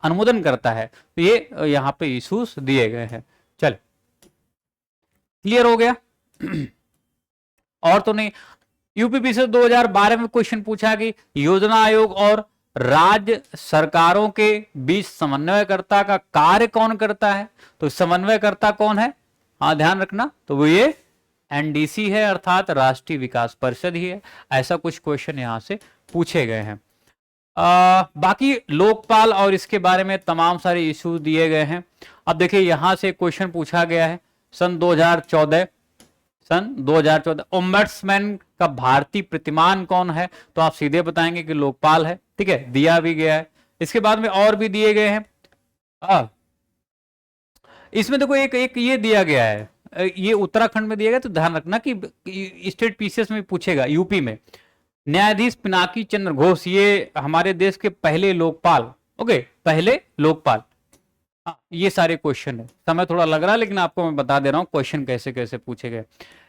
अनुमोदन करता है। तो ये यहां पे इश्यूज दिए गए हैं। चल क्लियर हो गया। और तो नहीं, यूपीपी से 2012 में क्वेश्चन पूछा कि योजना आयोग और राज्य सरकारों के बीच समन्वयकर्ता का कार्य कौन करता है। तो समन्वयकर्ता कौन है, हाँ ध्यान रखना, तो वो ये एनडीसी है, अर्थात राष्ट्रीय विकास परिषद ही है। ऐसा कुछ क्वेश्चन यहां से पूछे गए हैं। बाकी लोकपाल और इसके बारे में तमाम सारे इश्यूज दिए गए हैं। अब देखिए यहां से क्वेश्चन पूछा गया है सन 2014 ओम्बड्समैन का भारतीय प्रतिमान कौन है, तो आप सीधे बताएंगे कि लोकपाल है। ठीक है, दिया भी गया है। इसके बाद में और भी दिए गए हैं। इसमें देखो एक ये दिया गया है, ये उत्तराखंड में दिया गया, तो ध्यान रखना कि स्टेट पीसीएस में पूछेगा। यूपी में न्यायाधीश पिनाकी चंद्र घोष, ये हमारे देश के पहले लोकपाल, ओके पहले लोकपाल, हाँ, ये सारे क्वेश्चन है, समय थोड़ा लग रहा है लेकिन आपको मैं बता दे रहा हूँ क्वेश्चन कैसे कैसे पूछे गए।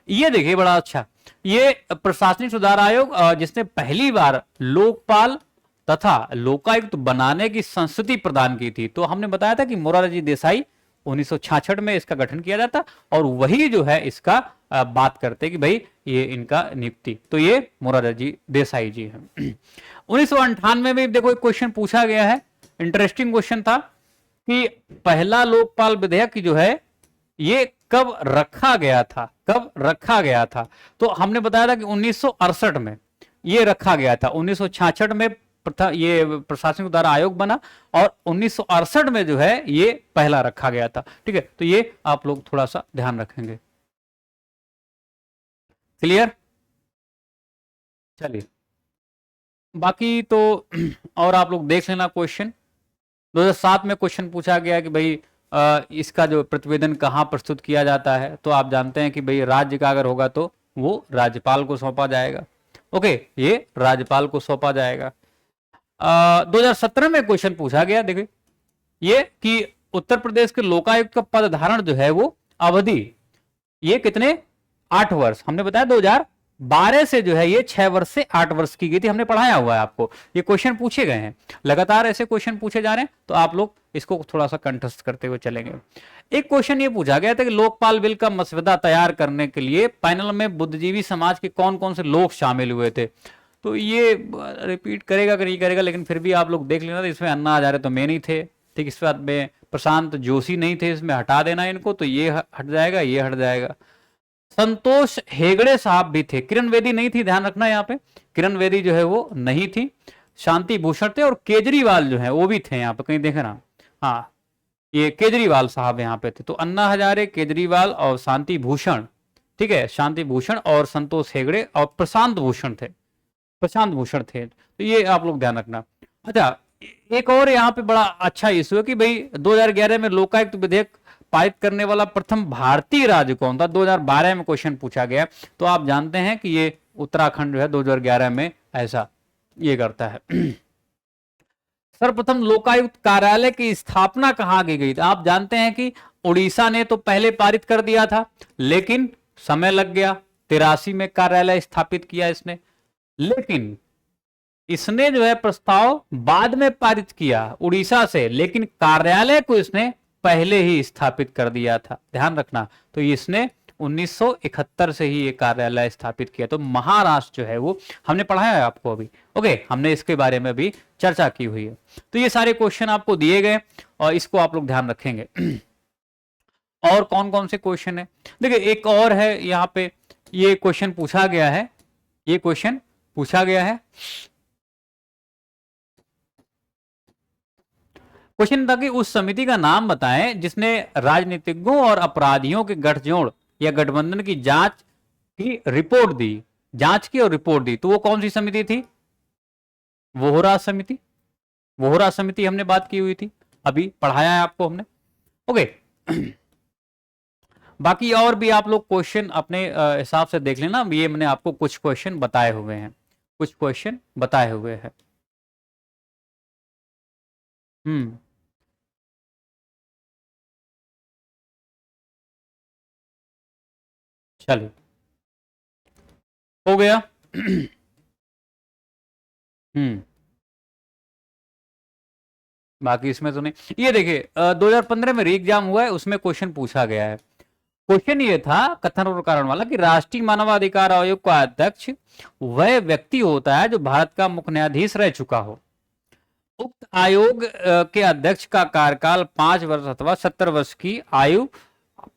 ये देखिए बड़ा अच्छा, ये प्रशासनिक सुधार आयोग जिसने पहली बार लोकपाल तथा लोकायुक्त बनाने की संस्कृति प्रदान की थी। तो हमने बताया था कि मोरारजी देसाई 1966 में इसका गठन किया जाता और वही जो है इसका बात करते कि भाई ये इनका नियुक्ति, तो ये मोरारजी देसाई जी है। 1998 में देखो एक क्वेश्चन पूछा गया है, इंटरेस्टिंग क्वेश्चन था कि पहला लोकपाल विधेयक जो है ये कब रखा गया था, कब रखा गया था। तो हमने बताया था कि 1968 में ये रखा गया था, 1966 में ये प्रशासनिक सुधार आयोग बना और 1968 में जो है ये पहला रखा गया था। ठीक है, तो ये आप लोग थोड़ा सा ध्यान रखेंगे। क्लियर, चलिए बाकी तो और आप लोग देख लेना क्वेश्चन। 2007 में क्वेश्चन पूछा गया कि भाई इसका जो प्रतिवेदन कहाँ प्रस्तुत किया जाता है। तो आप जानते हैं कि भाई राज्य का अगर होगा तो वो राज्यपाल को सौंपा जाएगा। ओके, ये राज्यपाल को सौंपा जाएगा। 2017 में क्वेश्चन पूछा गया, देखिए ये कि उत्तर प्रदेश के लोकायुक्त का पद धारण जो है वो अवधि ये कितने 8 वर्ष, हमने बताया 2012 से जो है ये 6 वर्ष से 8 वर्ष की गई थी, हमने पढ़ाया हुआ है आपको। ये क्वेश्चन पूछे गए हैं, लगातार ऐसे क्वेश्चन पूछे जा रहे हैं, तो आप लोग इसको थोड़ा सा कंठस्थ करते हुए चलेंगे। एक क्वेश्चन ये पूछा गया था कि लोकपाल बिल का मसौदा तैयार करने के लिए पैनल में बुद्धिजीवी समाज के कौन कौन से लोग शामिल हुए थे। तो ये रिपीट करेगा कि नहीं करेगा, लेकिन फिर भी आप लोग देख लेना। तो इसमें अन्ना हजारे तो मैं नहीं थे, ठीक, इस बात में प्रशांत जोशी नहीं थे, इसमें हटा देना इनको, तो ये हट जाएगा, ये हट जाएगा। संतोष हेगड़े साहब भी थे, किरण बेदी नहीं थी, ध्यान रखना यहाँ पे, किरण बेदी जो है वो नहीं थी। शांति भूषण थे और केजरीवाल जो है वो भी थे, यहाँ पे कहीं देखना, हाँ ये केजरीवाल साहब यहाँ पे थे। तो अन्ना हजारे, केजरीवाल और शांति भूषण, ठीक है, शांति भूषण और संतोष हेगड़े और प्रशांत भूषण थे, प्रशांत भूषण थे। तो ये आप लोग ध्यान रखना। अच्छा, एक और यहाँ पे बड़ा अच्छा इशू है कि भाई 2011 में लोकायुक्त विधेयक पारित करने वाला प्रथम भारतीय राज्य कौन था। 2012 में क्वेश्चन पूछा गया, तो आप जानते हैं कि ये उत्तराखंड जो है 2011 में ऐसा ये करता है। सर्वप्रथम लोकायुक्त कार्यालय की स्थापना कहाँ की गई थी। आप जानते हैं कि उड़ीसा ने तो पहले पारित कर दिया था, लेकिन समय लग गया, 83 में कार्यालय स्थापित किया इसने, लेकिन इसने जो है प्रस्ताव बाद में पारित किया उड़ीसा से, लेकिन कार्यालय को इसने पहले ही स्थापित कर दिया था, ध्यान रखना। तो इसने 1971 से ही ये कार्यालय स्थापित किया। तो महाराष्ट्र जो है वो हमने पढ़ाया है आपको अभी, ओके, हमने इसके बारे में भी चर्चा की हुई है। तो ये सारे क्वेश्चन आपको दिए गए और इसको आप लोग ध्यान रखेंगे। और कौन कौन से क्वेश्चन है, देखिए एक और है यहाँ पे, ये क्वेश्चन पूछा गया है, ये क्वेश्चन पूछा गया है। क्वेश्चन था कि उस समिति का नाम बताएं जिसने राजनीतिज्ञों और अपराधियों के गठजोड़ या गठबंधन की जांच की रिपोर्ट दी, जांच की और रिपोर्ट दी। तो वो कौन सी समिति थी, वोहरा समिति, वोहरा समिति हमने बात की हुई थी, अभी पढ़ाया है आपको हमने, ओके। बाकी और भी आप लोग क्वेश्चन अपने हिसाब से देख लेना, ये मैंने आपको कुछ क्वेश्चन बताए हुए हैं, कुछ क्वेश्चन बताए हुए हैं। चलिए हो गया। बाकी इसमें तो नहीं। ये देखिए 2015 में री एग्जाम हुआ है, उसमें क्वेश्चन पूछा गया है। क्वेश्चन ये था कथन और कारण वाला कि राष्ट्रीय मानवाधिकार आयोग का अध्यक्ष वह व्यक्ति होता है जो भारत का मुख्य न्यायाधीश रह चुका हो। उक्त आयोग के अध्यक्ष का कार्यकाल 5 वर्ष अथवा 70 वर्ष की आयु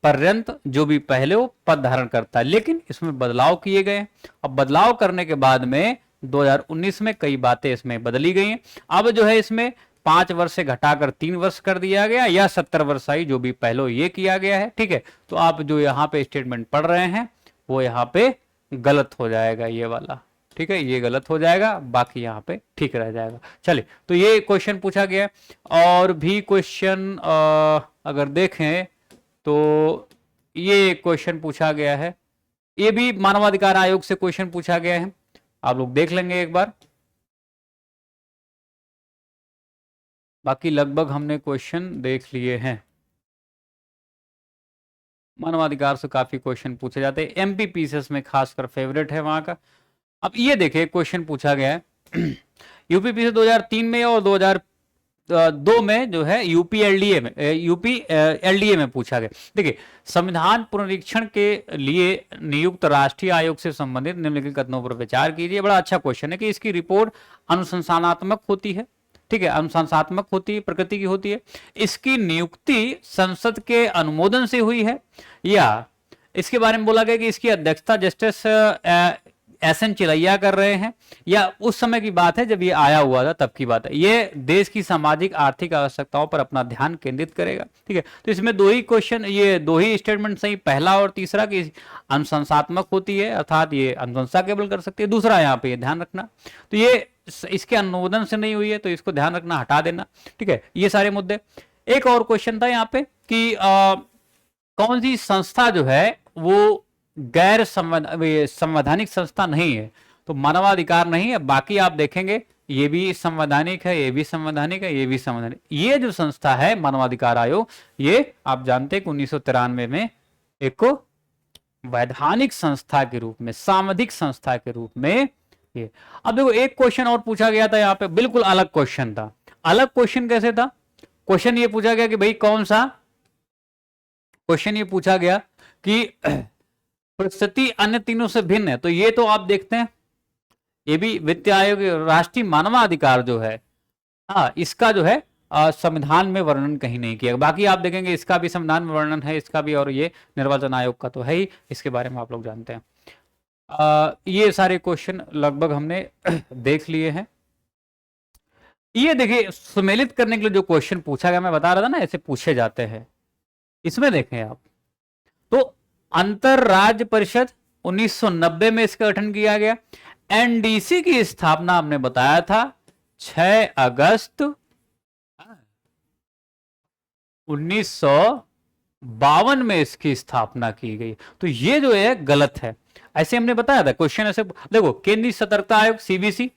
पर्यंत जो भी पहले वो पद धारण करता है, लेकिन इसमें बदलाव किए गए। अब बदलाव करने के बाद में 2019 में कई बातें इसमें बदली गई हैं। अब जो है इसमें 5 वर्ष से घटाकर 3 वर्ष कर दिया गया, या 70 वर्ष आई जो भी पहले ये किया गया है, ठीक है। तो आप जो यहाँ पे स्टेटमेंट पढ़ रहे हैं वो यहाँ पे गलत हो जाएगा, ये वाला, ठीक है, ये गलत हो जाएगा, बाकी यहाँ पे ठीक रह जाएगा। चलिए, तो ये क्वेश्चन पूछा गया। और भी क्वेश्चन अगर देखें तो ये क्वेश्चन पूछा गया है, ये भी मानवाधिकार आयोग से क्वेश्चन पूछा गया है, आप लोग देख लेंगे एक बार। बाकी लगभग हमने क्वेश्चन देख लिए हैं। मानवाधिकार से काफी क्वेश्चन पूछे जाते हैं, एमपीपीसीएस में खासकर फेवरेट है वहां का। अब ये देखिए क्वेश्चन पूछा गया है यूपीपीसीएस 2003 में और 2002 में जो है यूपी एलडीए में पूछा गया। देखिए, संविधान पुनरीक्षण के लिए नियुक्त राष्ट्रीय आयोग से संबंधित निम्नलिखित कथनों पर विचार कीजिए। बड़ा अच्छा क्वेश्चन है कि इसकी रिपोर्ट अनुसंधानात्मक होती है, ठीक है, अनुशंसात्मक होती है, प्रकृति की होती है। इसकी नियुक्ति संसद के अनुमोदन से हुई है, या इसके बारे में बोला गया कि इसकी अध्यक्षता जस्टिस एसएन चिलैया कर रहे हैं, या उस समय की बात है जब ये आया हुआ था तब की बात है। ये देश की सामाजिक आर्थिक आवश्यकताओं पर अपना ध्यान केंद्रित करेगा, ठीक है। तो इसमें दो ही क्वेश्चन, ये दो ही स्टेटमेंट सही, पहला और तीसरा कि अनुशंसात्मक होती है, अर्थात ये अनुशंसा केवल कर सकती है। दूसरा यहाँ पे ये ध्यान रखना, तो ये इसके अनुमोदन से नहीं हुई है, तो इसको ध्यान रखना, हटा देना, ठीक है। ये सारे मुद्दे। एक और क्वेश्चन था यहाँ पे कि कौन सी संस्था जो है वो गैर संवैधानिक संस्था नहीं है, तो मानवाधिकार नहीं है। बाकी आप देखेंगे ये भी संवैधानिक है, ये भी संवैधानिक है, ये भी संवैधानिक। ये जो संस्था है मानवाधिकार आयोग, ये आप जानते हैं कि 1993 में एक वैधानिक संस्था के रूप में, सामाजिक संस्था के रूप में ये। अब देखो एक क्वेश्चन और पूछा गया था यहाँ पे, बिल्कुल अलग क्वेश्चन था। अलग क्वेश्चन कैसे था? क्वेश्चन ये पूछा गया कि भाई कौन सा, क्वेश्चन ये पूछा गया कि परिस्थिति अन्य तीनों से भिन्न है। तो ये तो आप देखते हैं, ये भी वित्त आयोग, राष्ट्रीय मानवाधिकार जो है, हाँ, इसका जो है संविधान में वर्णन कहीं नहीं किया। बाकी आप देखेंगे इसका भी संविधान में वर्णन है, इसका भी, और ये निर्वाचन आयोग का तो है ही, इसके बारे में आप लोग जानते हैं। ये सारे क्वेश्चन लगभग हमने देख लिए हैं। ये देखिए सुमेलित करने के लिए जो क्वेश्चन पूछा गया, मैं बता रहा था ना ऐसे पूछे जाते हैं। इसमें देखें आप, तो अंतर राज्य परिषद 1990 में इसका गठन किया गया। एनडीसी की स्थापना हमने बताया था 6 अगस्त 1952 में इसकी स्थापना की गई। तो ये जो है गलत है, ऐसे हमने बताया था क्वेश्चन ऐसे। देखो, केंद्रीय सतर्कता आयोग सीबीसी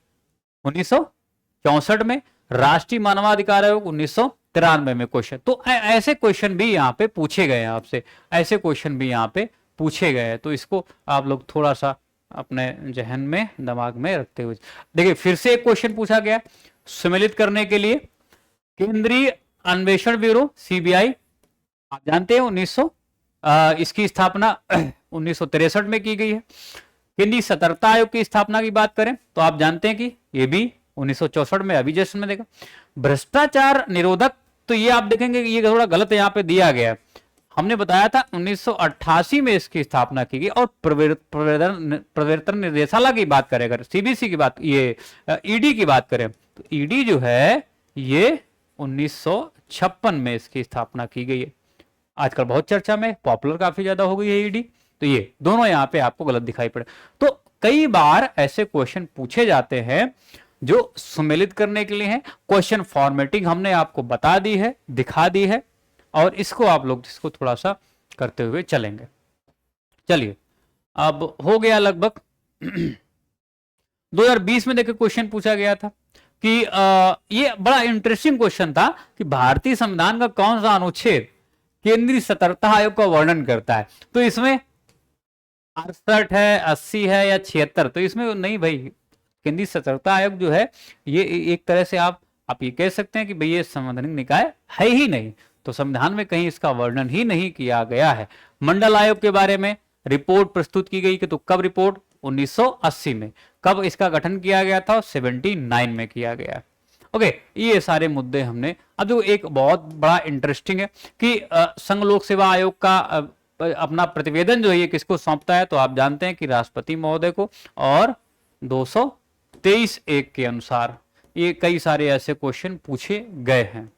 1964 में, राष्ट्रीय मानवाधिकार आयोग 1993 में क्वेश्चन। तो ऐसे क्वेश्चन भी यहाँ पे पूछे गए हैं आपसे, ऐसे क्वेश्चन भी यहाँ पे पूछे गए हैं। तो इसको आप लोग थोड़ा सा अपने जहन में, दिमाग में रखते हुए देखिए। फिर से एक क्वेश्चन पूछा गया सम्मिलित करने के लिए, केंद्रीय अन्वेषण ब्यूरो सीबीआई, आप जानते हैं इसकी स्थापना 1963 में की गई है। केंद्रीय सतर्कता आयोग की स्थापना की बात करें तो आप जानते हैं कि ये भी 1964 में, अभी जस्ट में देखा। भ्रष्टाचार निरोधक, तो ये आप देखेंगे ये थोड़ा गलत यहाँ पे दिया गया है। हमने बताया था 1988 में इसकी स्थापना की गई। और प्रवर्तन निदेशालय की बात करें, अगर सीबीसी की बात, ये ईडी की बात करें, तो ईडी जो है ये 1956 में इसकी स्थापना की गई है। आजकल बहुत चर्चा में, पॉपुलर काफी ज्यादा हो गई है ईडी। तो ये दोनों यहाँ पे आपको गलत दिखाई पड़े। तो कई बार ऐसे क्वेश्चन पूछे जाते हैं जो सम्मिलित करने के लिए हैं। क्वेश्चन फॉर्मेटिंग हमने आपको बता दी है, दिखा दी है, और इसको आप लोग इसको थोड़ा सा करते हुए चलेंगे। चलिए, अब हो गया लगभग 2020 में देखिए क्वेश्चन पूछा गया था कि ये बड़ा इंटरेस्टिंग क्वेश्चन था कि भारतीय संविधान का कौन सा अनुच्छेद केंद्रीय सतर्कता आयोग का वर्णन करता है। तो इसमें 68 है, 80 है या 76? तो इसमें नहीं भाई, केंद्रीय सतर्कता आयोग जो है ये एक तरह से आप ये कह सकते हैं कि भाई ये संवैधानिक निकाय है ही नहीं। तो संविधान में कहीं इसका वर्णन ही नहीं किया गया है। मंडल आयोग के बारे में रिपोर्ट प्रस्तुत की गई कि तो कब रिपोर्ट? 1980 में। कब इसका गठन किया गया था? 79 में किया गया। ओके, ये सारे मुद्दे हमने। अब जो एक बहुत बड़ा इंटरेस्टिंग है कि संघ लोक सेवा आयोग का अपना प्रतिवेदन जो है ये किसको सौंपता है? तो आप जानते हैं कि राष्ट्रपति महोदय को। और 223(1) के अनुसार ये कई सारे ऐसे क्वेश्चन पूछे गए हैं।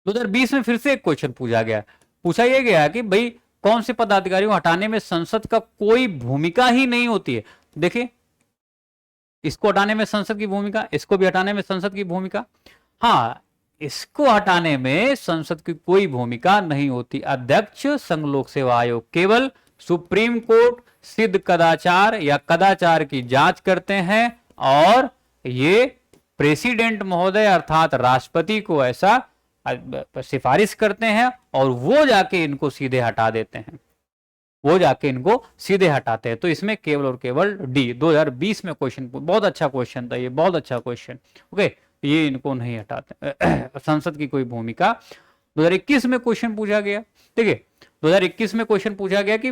2020 में फिर से एक क्वेश्चन पूछा यह गया कि भाई कौन से पदाधिकारियों को हटाने में संसद का कोई भूमिका ही नहीं होती है। देखिए, इसको हटाने में संसद की भूमिका, इसको भी हटाने में संसद की भूमिका। हाँ, इसको हटाने में संसद की कोई भूमिका नहीं होती। अध्यक्ष संघ लोक सेवा आयोग केवल सुप्रीम कोर्ट सिद्ध कदाचार या कदाचार की जांच करते हैं, और ये प्रेसिडेंट महोदय अर्थात राष्ट्रपति को ऐसा सिफारिश करते हैं और वो जाके इनको सीधे हटा देते हैं, वो जाके इनको सीधे हटाते हैं। तो इसमें केवल और केवल डी। 2020 में क्वेश्चन, बहुत अच्छा क्वेश्चन था ये, बहुत अच्छा क्वेश्चन। ओके, ये इनको नहीं हटाते। संसद की कोई भूमिका। 2021 में क्वेश्चन पूछा गया, देखिए 2021 में क्वेश्चन पूछा गया कि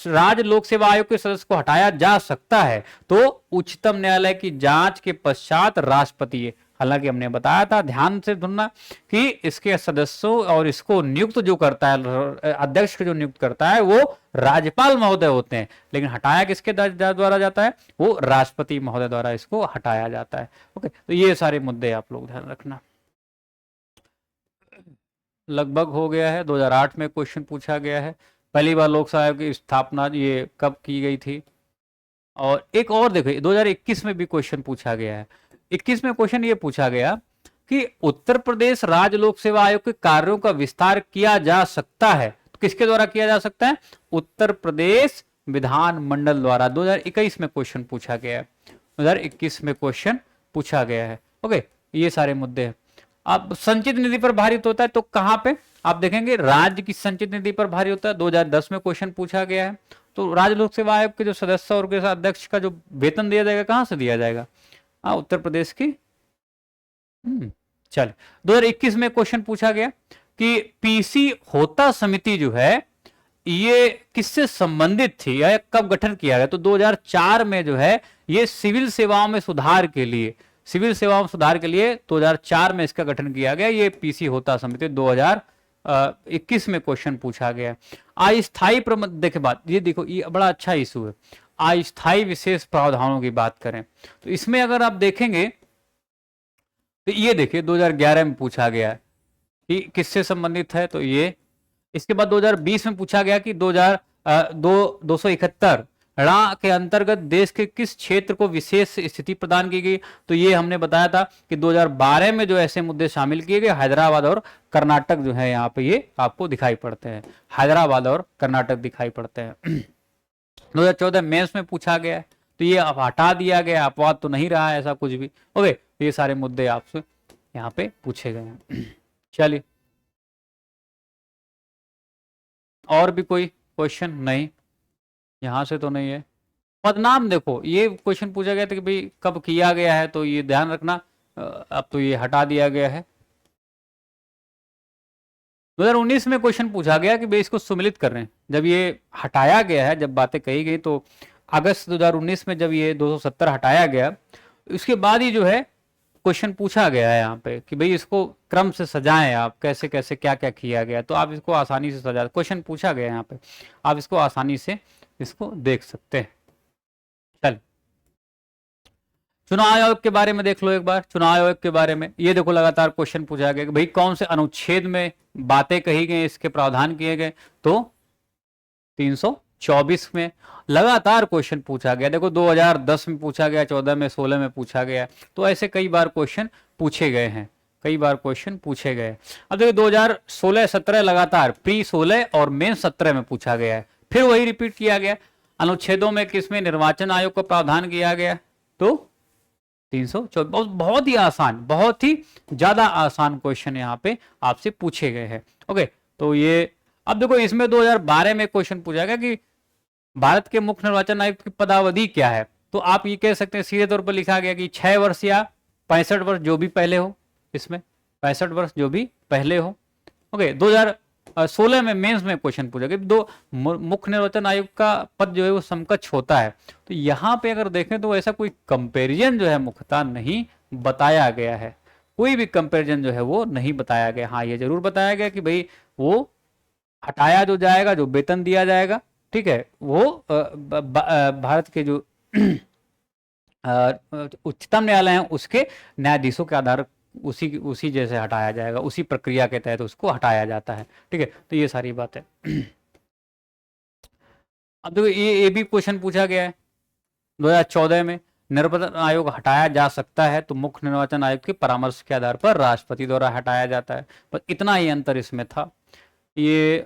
राज्य लोक सेवा आयोग के सदस्य को हटाया जा सकता है तो उच्चतम न्यायालय की जांच के पश्चात राष्ट्रपति, हालांकि हमने बताया था, ध्यान से सुनना, कि इसके सदस्यों और इसको नियुक्त जो करता है, अध्यक्ष जो नियुक्त करता है वो राज्यपाल महोदय होते हैं, लेकिन हटाया किसके द्वारा जाता है, वो राष्ट्रपति महोदय द्वारा इसको हटाया जाता है। ओके, तो ये सारे मुद्दे आप लोग ध्यान रखना। लगभग हो गया है। 2008 में क्वेश्चन पूछा गया है, पहली बार लोकसभा आयोग की स्थापना ये कब की गई थी। और एक और देखो 2021 में भी क्वेश्चन पूछा गया है। 21 में क्वेश्चन ये पूछा गया कि उत्तर प्रदेश राज्य लोक सेवा आयोग के कार्यों का विस्तार किया जा सकता है तो किसके द्वारा किया जा सकता है, उत्तर प्रदेश विधान मंडल द्वारा। 2021 में क्वेश्चन पूछा गया है, 2021 में क्वेश्चन पूछा गया है। ओके, ये सारे मुद्दे हैं। अब संचित निधि पर भारित होता है तो कहां पे आप देखेंगे, राज्य की संचित निधि पर भारी होता है। 2010 में क्वेश्चन पूछा गया है। तो राज्य लोक सेवा आयोग के जो सदस्य और के अध्यक्ष का जो वेतन दिया जाएगा कहां से दिया जाएगा, उत्तर प्रदेश की। चल 2021 में क्वेश्चन पूछा गया कि पीसी होता समिति जो है ये किससे संबंधित थी या कब गठन किया गया। तो 2004 में जो है ये सिविल सेवाओं में सुधार के लिए, सिविल सेवाओं में सुधार के लिए 2004 में इसका गठन किया गया। ये पीसी होता समिति 2021 में क्वेश्चन पूछा गया। अस्थायी देखे बात, ये देखो ये बड़ा अच्छा इशू है। अस्थायी विशेष प्रावधानों की बात करें तो इसमें अगर आप देखेंगे तो ये देखिए 2011 में पूछा गया है कि किससे संबंधित है, तो ये। इसके बाद 2020 में पूछा गया कि 271 ऋण के अंतर्गत देश के किस क्षेत्र को विशेष स्थिति प्रदान की गई। तो ये हमने बताया था कि 2012 में जो ऐसे मुद्दे शामिल किए गए, हैदराबाद और कर्नाटक जो है यहाँ पे ये आपको दिखाई पड़ते हैं, हैदराबाद और कर्नाटक दिखाई पड़ते हैं। 2014 मेंस में पूछा गया है तो ये अब हटा दिया गया, अपवाद तो नहीं रहा है ऐसा कुछ भी। ओके, तो ये सारे मुद्दे आपसे यहाँ पे पूछे गए हैं। चलिए, और भी कोई क्वेश्चन? नहीं, यहां से तो नहीं है। पदनाम देखो, ये क्वेश्चन पूछा गया था कि भाई कब किया गया है, तो ये ध्यान रखना, अब तो ये हटा दिया गया है। 2019 में क्वेश्चन पूछा गया कि भाई इसको सुमिलित कर रहे हैं, जब ये हटाया गया है, जब बातें कही गई तो अगस्त 2019 में जब ये 270 हटाया गया, उसके बाद ही जो है क्वेश्चन पूछा गया है यहाँ पे कि भाई इसको क्रम से सजाएं आप, कैसे कैसे क्या क्या किया गया, तो आप इसको आसानी से सजा, क्वेश्चन पूछा गया है यहाँ पे, आप इसको आसानी से इसको देख सकते हैं। चल, चुनाव आयोग के बारे में देख लो एक बार। चुनाव आयोग के बारे में ये देखो लगातार क्वेश्चन पूछा गया कि भाई कौन से अनुच्छेद में बातें कही गई, इसके प्रावधान किए गए, तो 324 में लगातार क्वेश्चन पूछा गया। देखो 2010 में पूछा गया, 14 में, 16 में पूछा गया, तो ऐसे कई बार क्वेश्चन पूछे गए हैं, कई बार क्वेश्चन पूछे गए। अब देखो 2016-17 लगातार प्री 16 और मेन 17 में पूछा गया है, फिर वही रिपीट किया गया। अनुच्छेदों में किसमें निर्वाचन आयोग का प्रावधान किया गया, तो 324। बहुत ही आसान, बहुत ही ज्यादा आसान क्वेश्चन यहाँ पे आपसे पूछे गए हैं। ओके, तो ये अब देखो इसमें 2012 में क्वेश्चन पूछा गया कि भारत के मुख्य निर्वाचन आयुक्त की पदावधि क्या है, तो आप ये कह सकते हैं सीधे तौर पर लिखा गया कि 6 वर्ष या 65 वर्ष जो भी पहले हो, इसमें 65 वर्ष जो भी पहले हो। ओके, 2016 में मेंस में क्वेश्चन पूछा गया दो मुख्य निर्वाचन आयुक्त का पद जो है वो समकक्ष होता है, तो यहाँ पे अगर देखें तो ऐसा कोई कंपेरिजन जो है मुख्यतः नहीं बताया गया है, कोई भी कंपेरिजन जो है वो नहीं बताया गया। हाँ, ये जरूर बताया गया कि भाई वो हटाया जो जाएगा, जो वेतन दिया जाएगा, ठीक है, वो भारत के जो उच्चतम न्यायालय है उसके न्यायाधीशों के आधार उसी जैसे हटाया जाएगा, उसी प्रक्रिया के तहत उसको हटाया जाता है। ठीक है, तो ये सारी बात है। अब देखो ये भी क्वेश्चन पूछा गया है 2014 में, निर्वाचन आयोग हटाया जा सकता है तो मुख्य निर्वाचन आयोग के परामर्श के आधार पर राष्ट्रपति द्वारा हटाया जाता है, पर इतना ही अंतर इसमें था। ये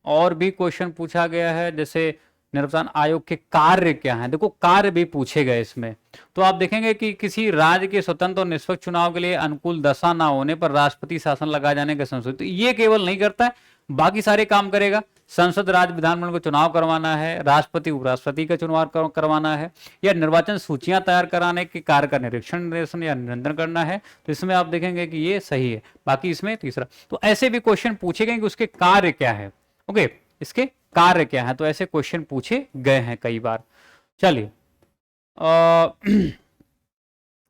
और भी क्वेश्चन पूछा गया है, जैसे निर्वाचन आयोग के कार्य क्या हैं। देखो कार्य भी पूछे गए इसमें। तो आप देखेंगे कि किसी राज्य के स्वतंत्र और निष्पक्ष चुनाव के लिए अनुकूल दशा ना होने पर राष्ट्रपति शासन लगा जाने का संशोधित, तो ये केवल नहीं करता है, बाकी सारे काम करेगा। संसद राज्य विधानमंडल को चुनाव करवाना है, राष्ट्रपति उपराष्ट्रपति का चुनाव करवाना है, या निर्वाचन सूचियां तैयार कराने के कार्य का निरीक्षण निर्देशन या नियंत्रण करना है। तो इसमें आप देखेंगे कि ये सही है। बाकी इसमें तीसरा, तो ऐसे भी क्वेश्चन पूछे गए कि उसके कार्य क्या है। ओके, इसके कार्य क्या है, तो ऐसे क्वेश्चन पूछे गए हैं कई बार। चलिए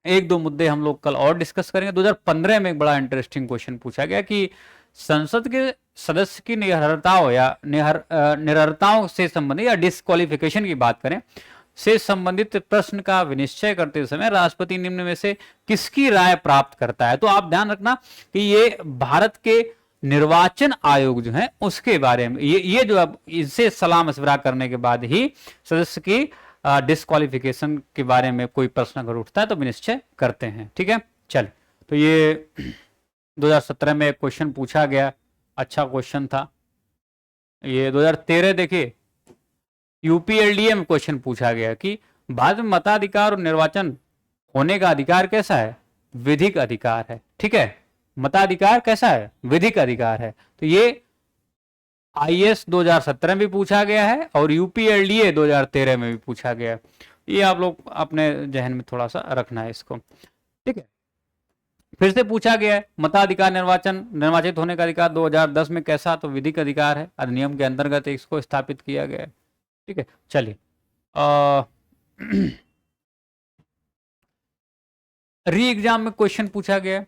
एक दो मुद्दे हम लोग कल और डिस्कस करेंगे। 2015 में एक बड़ा इंटरेस्टिंग क्वेश्चन पूछा गया कि संसद के सदस्य की निरर्हताओं या निरर्हताओं से संबंधित या डिस्क्वालिफिकेशन की बात करें से संबंधित प्रश्न का विनिश्चय करते समय राष्ट्रपति निम्न में से किसकी राय प्राप्त करता है। तो आप ध्यान रखना कि ये भारत के निर्वाचन आयोग जो है उसके बारे में, ये जो अब इससे सलाह मशवरा करने के बाद ही सदस्य की डिस्क्वालिफिकेशन के बारे में कोई प्रश्न अगर उठता है तो विनिश्चय करते हैं। ठीक है, चल, तो ये 2017 में क्वेश्चन पूछा गया, अच्छा क्वेश्चन था। ये 2013 देखिए यूपीएलडीए में क्वेश्चन पूछा गया कि भारत में मताधिकार और निर्वाचन होने का अधिकार कैसा है, विधिक अधिकार है। ठीक है, मताधिकार कैसा है, विधिक अधिकार है। तो ये आईएएस 2017 में भी पूछा गया है और यूपीएलडीए 2013 में भी पूछा गया है। ये आप लोग अपने जहन में थोड़ा सा रखना है इसको। ठीक है, फिर से पूछा गया है मताधिकार निर्वाचित होने का अधिकार 2010 में कैसा, तो विधिक अधिकार है, अधिनियम के अंतर्गत इसको स्थापित किया गया है। ठीक है, चलिए री एग्जाम में क्वेश्चन पूछा गया है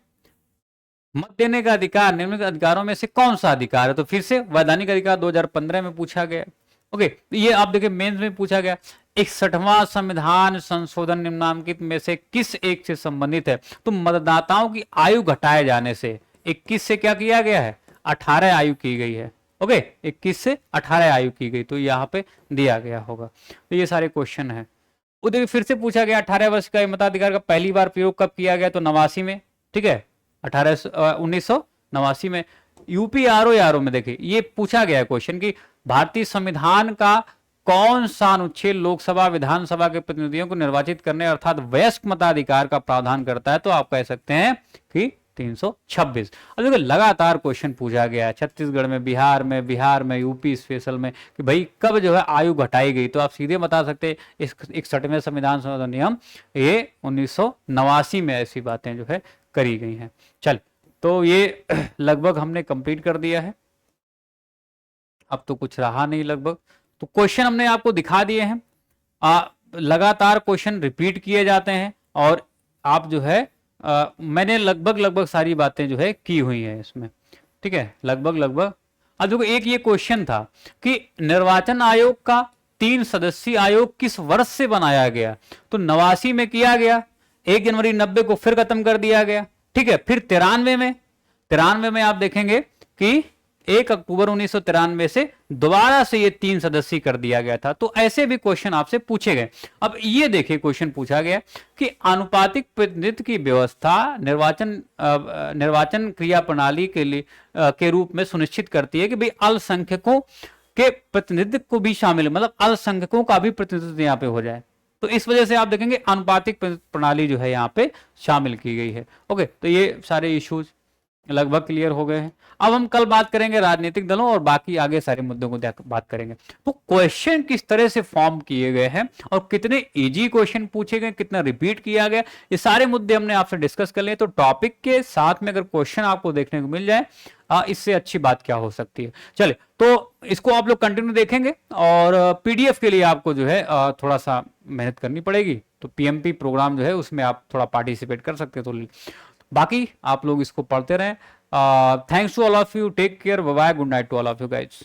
मत देने का अधिकार निम्नलिखित अधिकारों में से कौन सा अधिकार है, तो फिर से वैधानिक अधिकार 2015 में पूछा गया। ओके, ये आप देखिए मेंस में पूछा गया 61वां संविधान संशोधन निम्नलिखित में से किस एक से संबंधित है, तो मतदाताओं की आयु घटाए जाने से 21 से क्या किया गया है, 18 आयु की गई है। ओके, 21 से 18 आयु की गई, तो यहाँ पे दिया गया होगा। तो ये सारे क्वेश्चन है। उधर फिर से पूछा गया 18 वर्ष का मताधिकार का पहली बार प्रयोग कब किया गया, तो 89 में। ठीक है, 1989 में। यूपीआरओ में देखिए ये पूछा गया क्वेश्चन कि भारतीय संविधान का कौन सा अनुच्छेद लोकसभा विधानसभा के प्रतिनिधियों को निर्वाचित करने अर्थात वयस्क मताधिकार का प्रावधान करता है, तो आप कह सकते हैं कि 326। अब देखो लगातार क्वेश्चन पूछा गया है छत्तीसगढ़ में, बिहार में, यूपी स्पेशल में कि भाई कब जो है आयु घटाई गई, तो आप सीधे बता सकते हैं इस 61वें संविधान संशोधन नियम ये 1989 में ऐसी बातें जो है करी गई हैं। चल, तो ये लगभग हमने कंप्लीट कर दिया है, अब तो कुछ रहा नहीं लगभग। तो क्वेश्चन हमने आपको दिखा दिए हैं, लगातार क्वेश्चन रिपीट किए जाते हैं और आप जो है मैंने लगभग सारी बातें जो है की हुई है इसमें। ठीक है, लगभग। अब देखो एक ये क्वेश्चन था कि निर्वाचन आयोग का 3 सदस्यीय आयोग किस वर्ष से बनाया गया, तो 89 में किया गया, 1 जनवरी 90 को फिर खत्म कर दिया गया। ठीक है, फिर 93 में आप देखेंगे कि 1 अक्टूबर 1993 से दोबारा से ये 3 सदस्यीय कर दिया गया था। तो ऐसे भी क्वेश्चन आपसे पूछे गए। अब ये देखिए क्वेश्चन पूछा गया कि आनुपातिक प्रतिनिधित्व की व्यवस्था निर्वाचन क्रिया प्रणाली के लिए के रूप में सुनिश्चित करती है कि भाई अल्पसंख्यकों के प्रतिनिधित्व को भी शामिल, मतलब अल्पसंख्यकों का भी प्रतिनिधित्व यहाँ पे हो जाए। तो इस वजह से आप देखेंगे आनुपातिक प्रणाली जो है यहाँ पे शामिल की गई है। ओके, तो ये सारे इश्यूज लगभग क्लियर हो गए हैं। अब हम कल बात करेंगे राजनीतिक दलों और बाकी आगे सारे मुद्दों को बात करेंगे। तो क्वेश्चन किस तरह से फॉर्म किए गए हैं और कितने इजी क्वेश्चन पूछे गए, कितना रिपीट किया गया, ये सारे मुद्दे हमने आपसे डिस्कस कर लिए। तो टॉपिक के साथ में अगर क्वेश्चन आपको देखने को मिल जाए, इससे अच्छी बात क्या हो सकती है। चलिए, तो इसको आप लोग कंटिन्यू देखेंगे और पीडीएफ के लिए आपको जो है थोड़ा सा मेहनत करनी पड़ेगी। तो पीएमपी प्रोग्राम जो है उसमें आप थोड़ा पार्टिसिपेट कर सकते हैं। तो बाकी आप लोग इसको पढ़ते रहें। Thanks to all of you, take care, bye bye, good night to all of you guys.